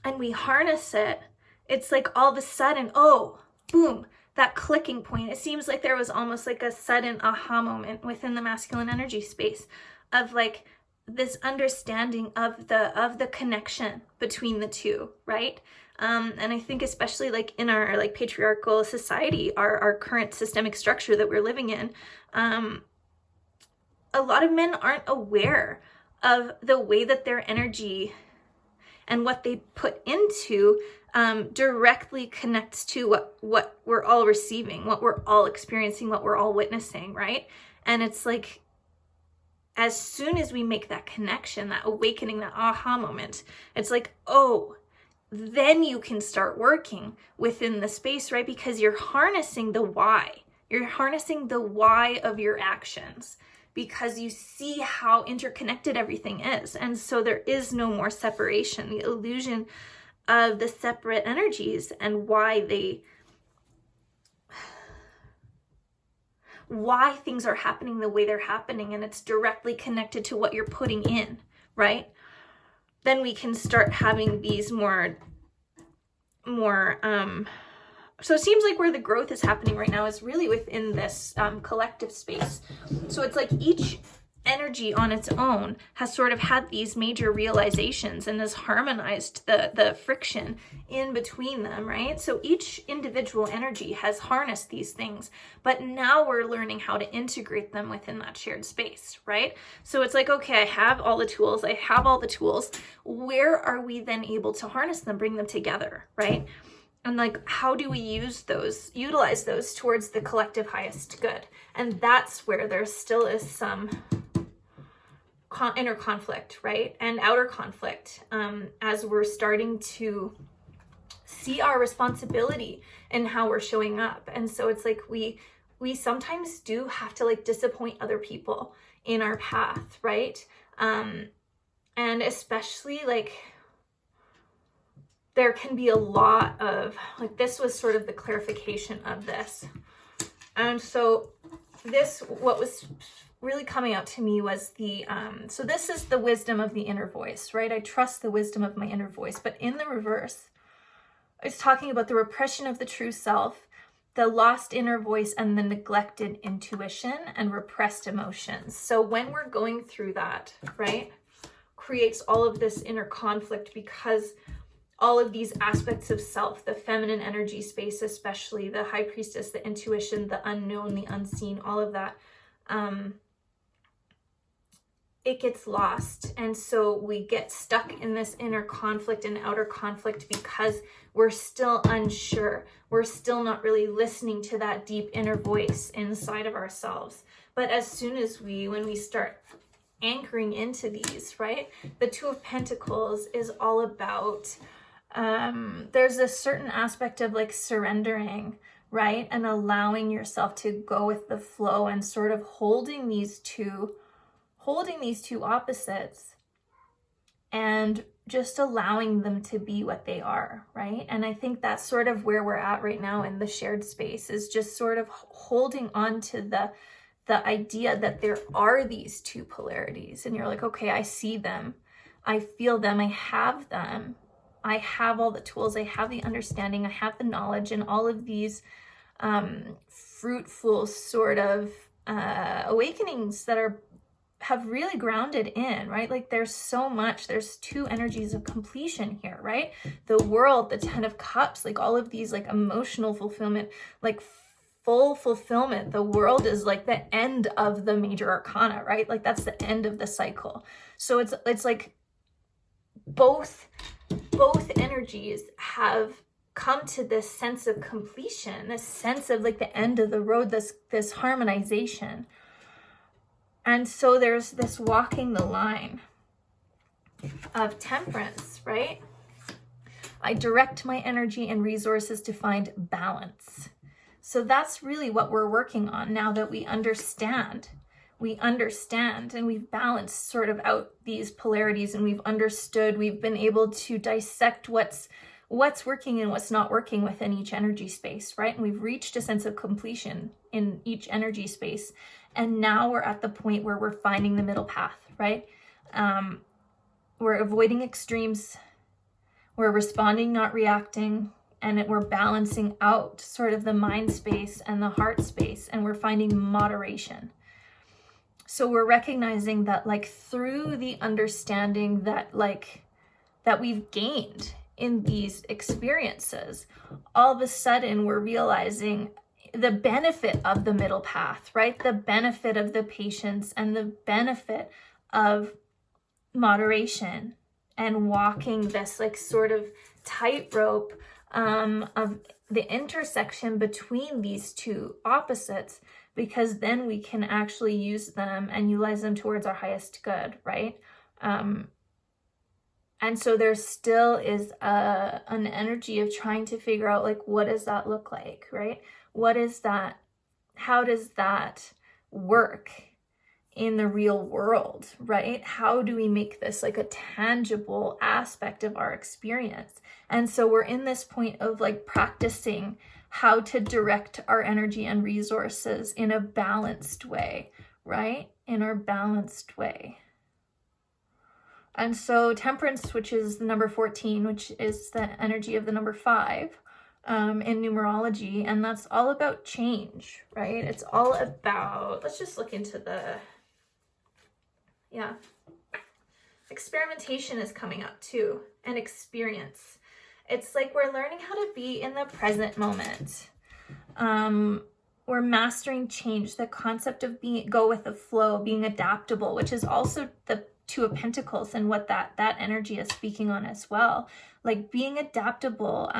S1: and we harness it, it's like all of a sudden, oh, boom, that clicking point. It seems like there was almost like a sudden aha moment within the masculine energy space of like this understanding of the connection between the two, right? And I think especially like in our like patriarchal society, our current systemic structure that we're living in, a lot of men aren't aware of the way that their energy and what they put into directly connects to what we're all receiving, what we're all experiencing, what we're all witnessing, right? And it's like, as soon as we make that connection, that awakening, that aha moment, it's like, oh, then you can start working within the space, right? Because you're harnessing the why. You're harnessing the why of your actions because you see how interconnected everything is. And so there is no more separation. The illusion of the separate energies and why things are happening the way they're happening, and it's directly connected to what you're putting in, right? Then we can start having these more so it seems like where the growth is happening right now is really within this collective space. So it's like each energy on its own has sort of had these major realizations and has harmonized the friction in between them, right? So each individual energy has harnessed these things, but now we're learning how to integrate them within that shared space, right? So it's like, okay, I have all the tools. Where are we then able to harness them, bring them together, right? And like, how do we utilize those towards the collective highest good? And that's where there still is some inner conflict, right? And outer conflict, as we're starting to see our responsibility in how we're showing up. And so it's like we sometimes do have to like disappoint other people in our path, right? And especially like there can be a lot of like, this was sort of the clarification of this. And so what was really coming out to me was so this is the wisdom of the inner voice, right? I trust the wisdom of my inner voice, but in the reverse, it's talking about the repression of the true self, the lost inner voice, and the neglected intuition and repressed emotions. So when we're going through that, right, creates all of this inner conflict because all of these aspects of self, the feminine energy space, especially the high priestess, the intuition, the unknown, the unseen, all of that, it gets lost. And so we get stuck in this inner conflict and outer conflict because we're still unsure. We're still not really listening to that deep inner voice inside of ourselves. But as soon as when we start anchoring into these, right? The Two of Pentacles is all about, there's a certain aspect of like surrendering, right? And allowing yourself to go with the flow and sort of holding these two opposites and just allowing them to be what they are, right? And I think that's sort of where we're at right now in the shared space, is just sort of holding on to the idea that there are these two polarities, and you're like, okay, I see them, I feel them, I have them, I have all the tools, I have the understanding, I have the knowledge, and all of these fruitful sort of awakenings that have really grounded in, right? Like there's so much, there's two energies of completion here, right? The world, the 10 of Cups, like all of these like emotional fulfillment, like full fulfillment. The world is like the end of the major arcana, right? Like that's the end of the cycle. So it's like both energies have come to this sense of completion, this sense of like the end of the road, this harmonization. And so there's this walking the line of Temperance, right? I direct my energy and resources to find balance. So that's really what we're working on now that we understand and we've balanced sort of out these polarities, and we've understood, we've been able to dissect what's what's working and what's not working within each energy space, right? And we've reached a sense of completion in each energy space. And now we're at the point where we're finding the middle path, right? We're avoiding extremes. We're responding, not reacting. And we're balancing out sort of the mind space and the heart space. And we're finding moderation. So we're recognizing that, like, through the understanding that, like, that we've gained in these experiences, all of a sudden we're realizing the benefit of the middle path, right? The benefit of the patience and the benefit of moderation and walking this, like, sort of tightrope of the intersection between these two opposites, because then we can actually use them and utilize them towards our highest good, right? And so there still is an energy of trying to figure out, like, what does that look like, right? What is that? How does that work in the real world, right? How do we make this like a tangible aspect of our experience? And so we're in this point of, like, practicing how to direct our energy and resources in a balanced way, right? In our balanced way. And so temperance, which is the number 14, which is the energy of the number 5 in numerology, and that's all about change, right? It's all about, let's just look into experimentation is coming up too, and experience. It's like we're learning how to be in the present moment. We're mastering change, the concept of go with the flow, being adaptable, which is also the Two of Pentacles and what that energy is speaking on as well. Like being adaptable,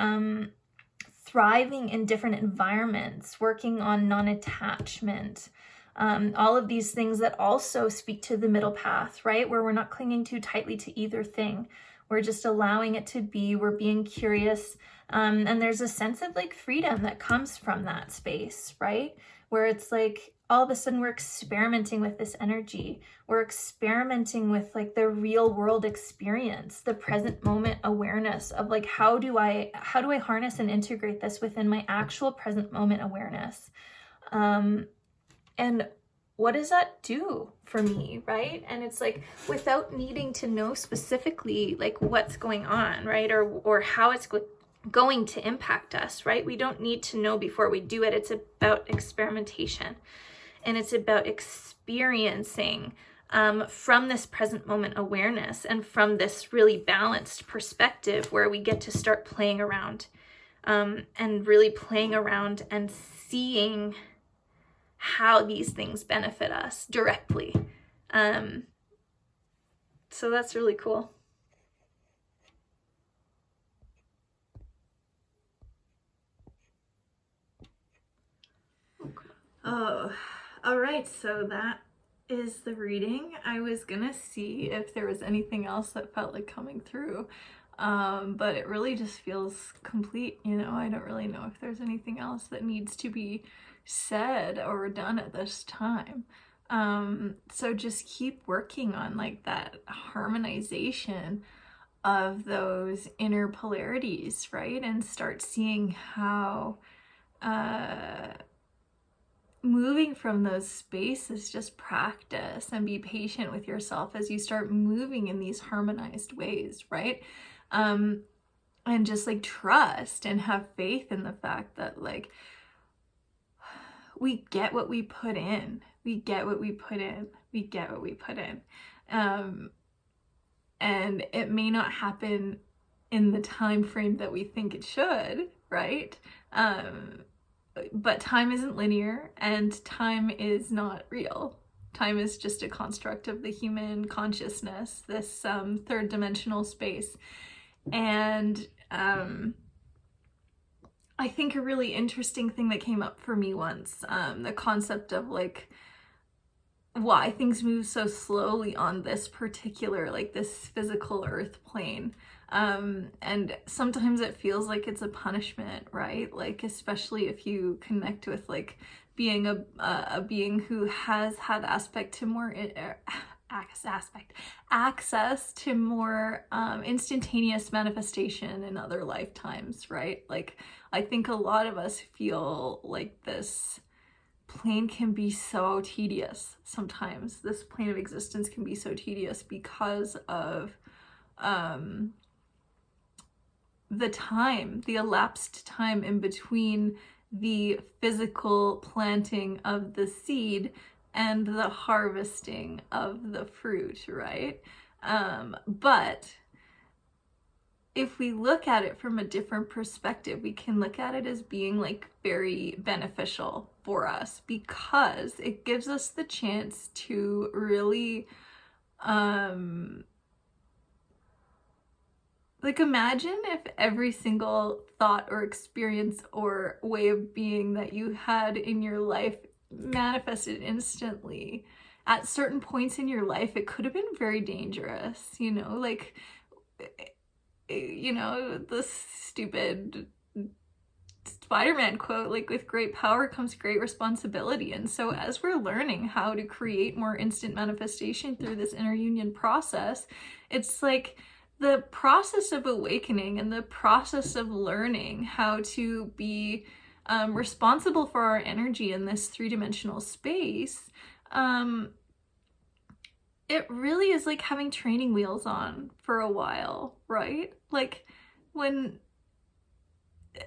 S1: thriving in different environments, working on non-attachment, all of these things that also speak to the middle path, right? Where we're not clinging too tightly to either thing. We're just allowing it to be. We're being curious. And there's a sense of, like, freedom that comes from that space, right? Where it's like, all of a sudden we're experimenting with this energy. We're experimenting with, like, the real world experience, the present moment awareness of, like, how do I harness and integrate this within my actual present moment awareness? And what does that do for me, right? And it's like, without needing to know specifically, like, what's going on, right? Or how it's going to impact us, right? We don't need to know before we do it. It's about experimentation. And it's about experiencing from this present moment awareness and from this really balanced perspective where we get to start playing around and really playing around and seeing how these things benefit us directly. So that's really cool. Oh, all right. So that is the reading. I was gonna see if there was anything else that felt like coming through, but it really just feels complete. You know, I don't really know if there's anything else that needs to be said or done at this time. So just keep working on, like, that harmonization of those inner polarities, right? And start seeing how moving from those spaces, just practice and be patient with yourself as you start moving in these harmonized ways, right? And just, like, trust and have faith in the fact that, like, we get what we put in. We get what we put in. We get what we put in. And it may not happen in the time frame that we think it should, right? But time isn't linear, and time is not real. Time is just a construct of the human consciousness, this third dimensional space. And I think a really interesting thing that came up for me once, the concept of, like, why things move so slowly on this particular, like, this physical earth plane. And sometimes it feels like it's a punishment, right? Like, especially if you connect with, like, being a being who has had access to more instantaneous manifestation in other lifetimes, right? Like, I think a lot of us feel like this plane can be so tedious sometimes. This plane of existence can be so tedious because of the elapsed time in between the physical planting of the seed and the harvesting of the fruit, right? But if we look at it from a different perspective, we can look at it as being like very beneficial for us, because it gives us the chance to really like, imagine if every single thought or experience or way of being that you had in your life manifested instantly. At certain points in your life, it could have been very dangerous, you know, like, you know, the stupid Spider-Man quote, like, with great power comes great responsibility. And so as we're learning how to create more instant manifestation through this inner union process, it's like the process of awakening and the process of learning how to be responsible for our energy in this three-dimensional space. It really is like having training wheels on for a while, right? Like, when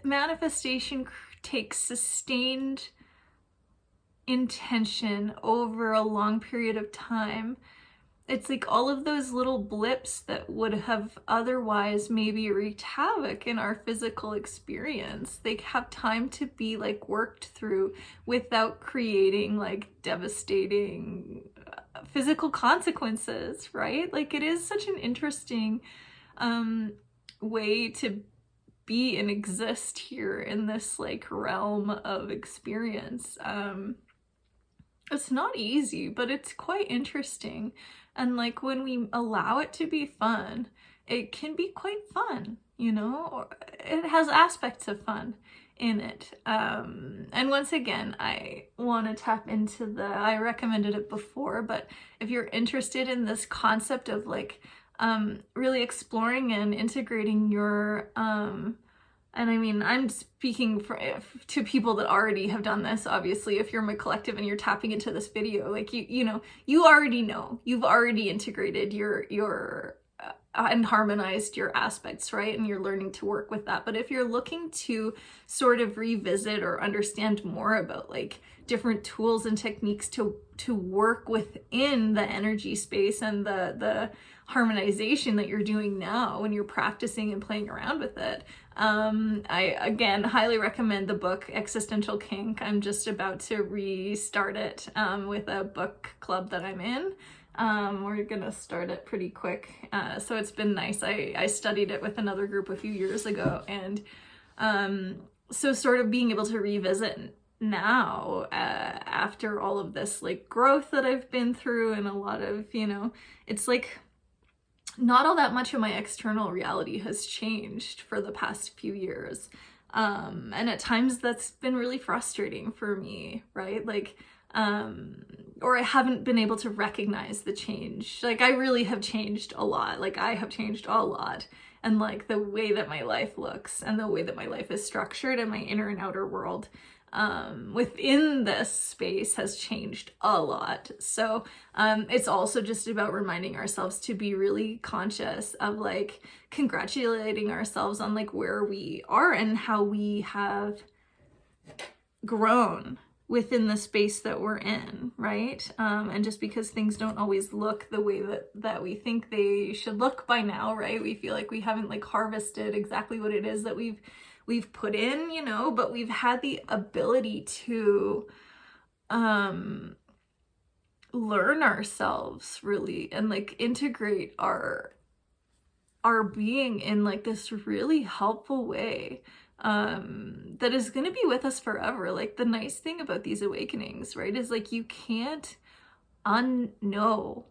S1: manifestation takes sustained intention over a long period of time, it's like all of those little blips that would have otherwise maybe wreaked havoc in our physical experience, they have time to be like worked through without creating like devastating physical consequences, right? Like, it is such an interesting way to be and exist here in this like realm of experience. It's not easy, but it's quite interesting. And like, when we allow it to be fun, it can be quite fun, you know? It has aspects of fun in it. And once again, I want to tap into I recommended it before, but if you're interested in this concept of like really exploring and integrating your and I mean, I'm speaking to people that already have done this, obviously. If you're my collective and you're tapping into this video, like, you know, you already know, you've already integrated your and harmonized your aspects, right? And you're learning to work with that. But if you're looking to sort of revisit or understand more about like different tools and techniques to work within the energy space and the harmonization that you're doing now when you're practicing and playing around with it, I again highly recommend the book Existential Kink. I'm just about to restart it with a book club that I'm in. We're gonna start it pretty quick, so it's been nice. I studied it with another group a few years ago, and so sort of being able to revisit now after all of this like growth that I've been through, and a lot of, you know, it's like not all that much of my external reality has changed for the past few years, and at times that's been really frustrating for me, right? Like, or I haven't been able to recognize the change. Like, I really have changed a lot. Like, I have changed a lot. And like the way that my life looks and the way that my life is structured and my inner and outer world within this space has changed a lot. So it's also just about reminding ourselves to be really conscious of like congratulating ourselves on like where we are and how we have grown within the space that we're in, right? And just because things don't always look the way that we think they should look by now, right? We feel like we haven't like harvested exactly what it is that we've put in, you know, but we've had the ability to learn ourselves really and like integrate our being in like this really helpful way that is going to be with us forever. Like, the nice thing about these awakenings, right, is like you can't unknow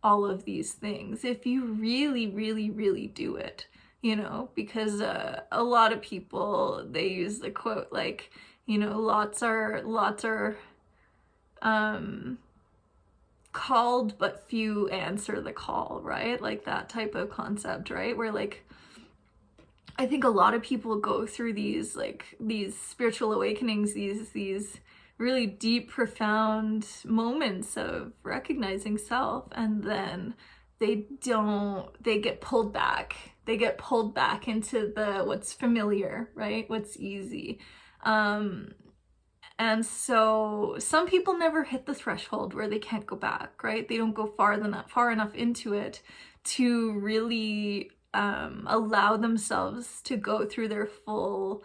S1: all of these things if you really, really, really do it, you know, because a lot of people, they use the quote like, you know, lots are called but few answer the call, right? Like that type of concept, right? Where like I think a lot of people go through these spiritual awakenings, these really deep, profound moments of recognizing self, and then they get pulled back. They get pulled back into what's familiar, right? What's easy. And so some people never hit the threshold where they can't go back, right? They don't go far enough into it to really allow themselves to go through their full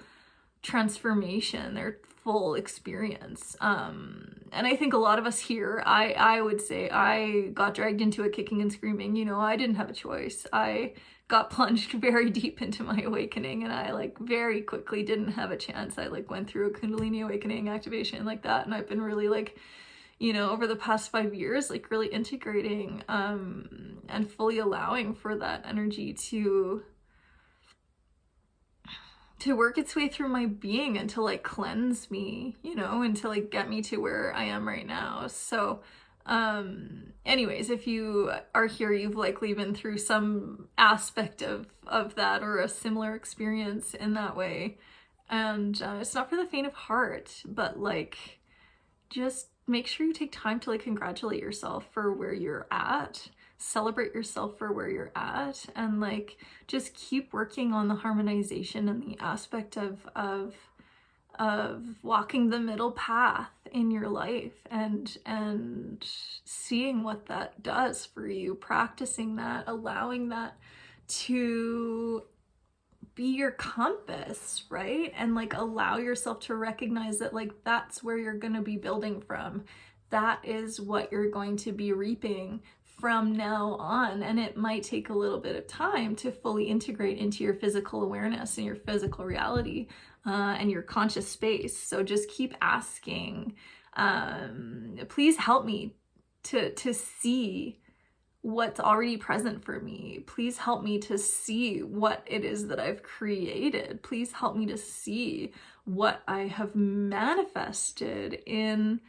S1: transformation, their full experience. And I think a lot of us here, I would say I got dragged into it kicking and screaming. You know, I didn't have a choice. I got plunged very deep into my awakening, and I like very quickly didn't have a chance. I like went through a Kundalini awakening activation like that, and I've been really like, you know, over the past 5 years, like really integrating and fully allowing for that energy to work its way through my being and to like cleanse me, you know, and to like get me to where I am right now. So anyways, if you are here, you've likely been through some aspect of that or a similar experience in that way. And it's not for the faint of heart, but like just make sure you take time to like congratulate yourself for where you're at, celebrate yourself for where you're at, and like just keep working on the harmonization and the aspect of walking the middle path in your life and seeing what that does for you, practicing that, allowing that to be your compass, right? And like allow yourself to recognize that like that's where you're going to be building from. That is what you're going to be reaping from now on. And it might take a little bit of time to fully integrate into your physical awareness and your physical reality and your conscious space. So just keep asking, please help me to see what's already present for me. Please help me to see what it is that I've created. Please help me to see what I have manifested in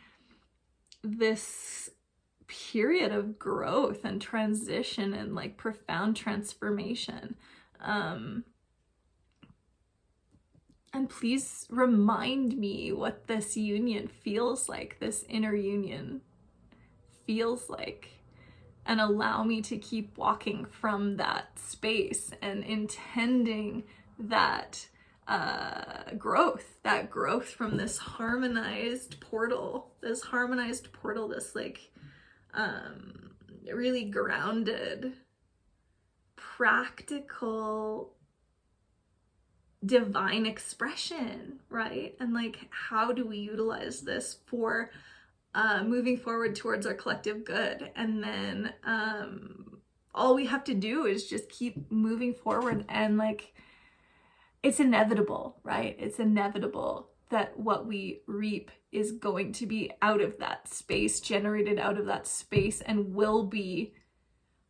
S1: this period of growth and transition and like profound transformation. And please remind me what this union feels like, this inner union feels like, and allow me to keep walking from that space and intending that growth from this harmonized portal, this like really grounded, practical, divine expression, right? And like, how do we utilize this for moving forward towards our collective good? And then all we have to do is just keep moving forward, and like, it's inevitable, right? It's inevitable that what we reap is going to be out of that space, generated out of that space, and will be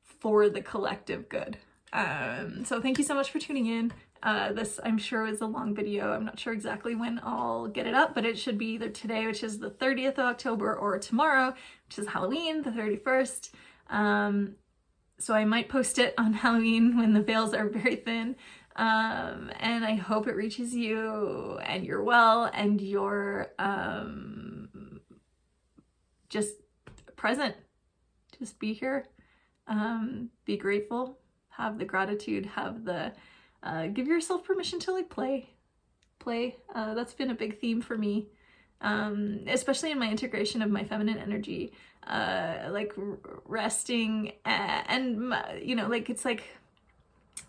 S1: for the collective good. So thank you so much for tuning in. This, I'm sure, is a long video. I'm not sure exactly when I'll get it up, but it should be either today, which is the 30th of October, or tomorrow, which is Halloween, the 31st. So I might post it on Halloween when the veils are very thin. And I hope it reaches you and you're well and you're just present. Just be here. Be grateful. Have the gratitude. Have the give yourself permission to like play. That's been a big theme for me, especially in my integration of my feminine energy, like resting and you know, like it's like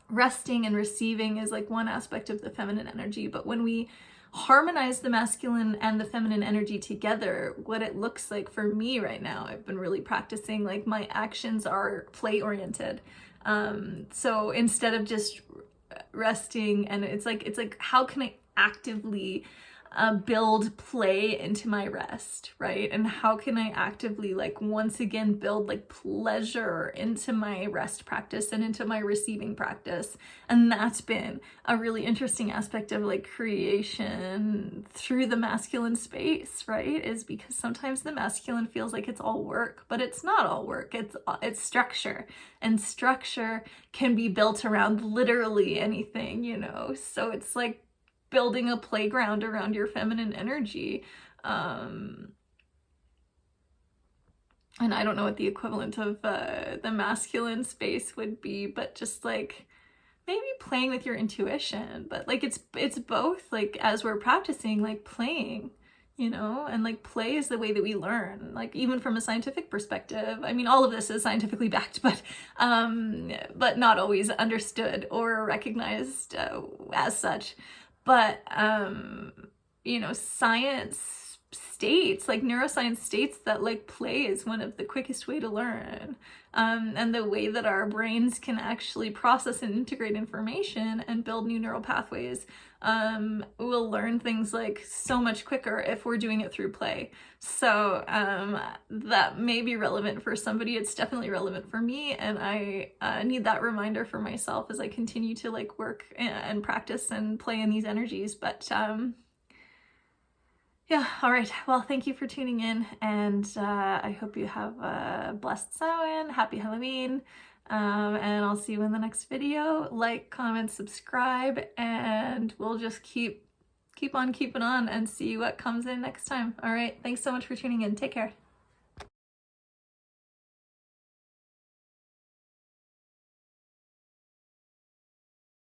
S1: resting and receiving is like one aspect of the feminine energy, but when we harmonize the masculine and the feminine energy together, what it looks like for me right now, I've been really practicing, like my actions are play oriented. So instead of just resting, and it's like how can I actively build play into my rest, right? And how can I actively like once again build like pleasure into my rest practice and into my receiving practice. And that's been a really interesting aspect of like creation through the masculine space, right? Is because sometimes the masculine feels like it's all work, but it's not all work. It's structure, and structure can be built around literally anything, you know? So it's like building a playground around your feminine energy. And I don't know what the equivalent of the masculine space would be, but just like maybe playing with your intuition. But like it's both, like as we're practicing, like playing, you know, and like play is the way that we learn, like even from a scientific perspective. I mean, all of this is scientifically backed, but not always understood or recognized as such. But, you know, science states, like neuroscience states that like play is one of the quickest way to learn. And the way that our brains can actually process and integrate information and build new neural pathways, we'll learn things like so much quicker if we're doing it through play. So that may be relevant for somebody. It's definitely relevant for me, and I need that reminder for myself as I continue to like work and practice and play in these energies. But yeah, all right. Well, thank you for tuning in, and I hope you have a blessed Samhain, happy Halloween, and I'll see you in the next video. Like, comment, subscribe, and we'll just keep on keeping on and see what comes in next time. All right. Thanks so much for tuning in. Take care.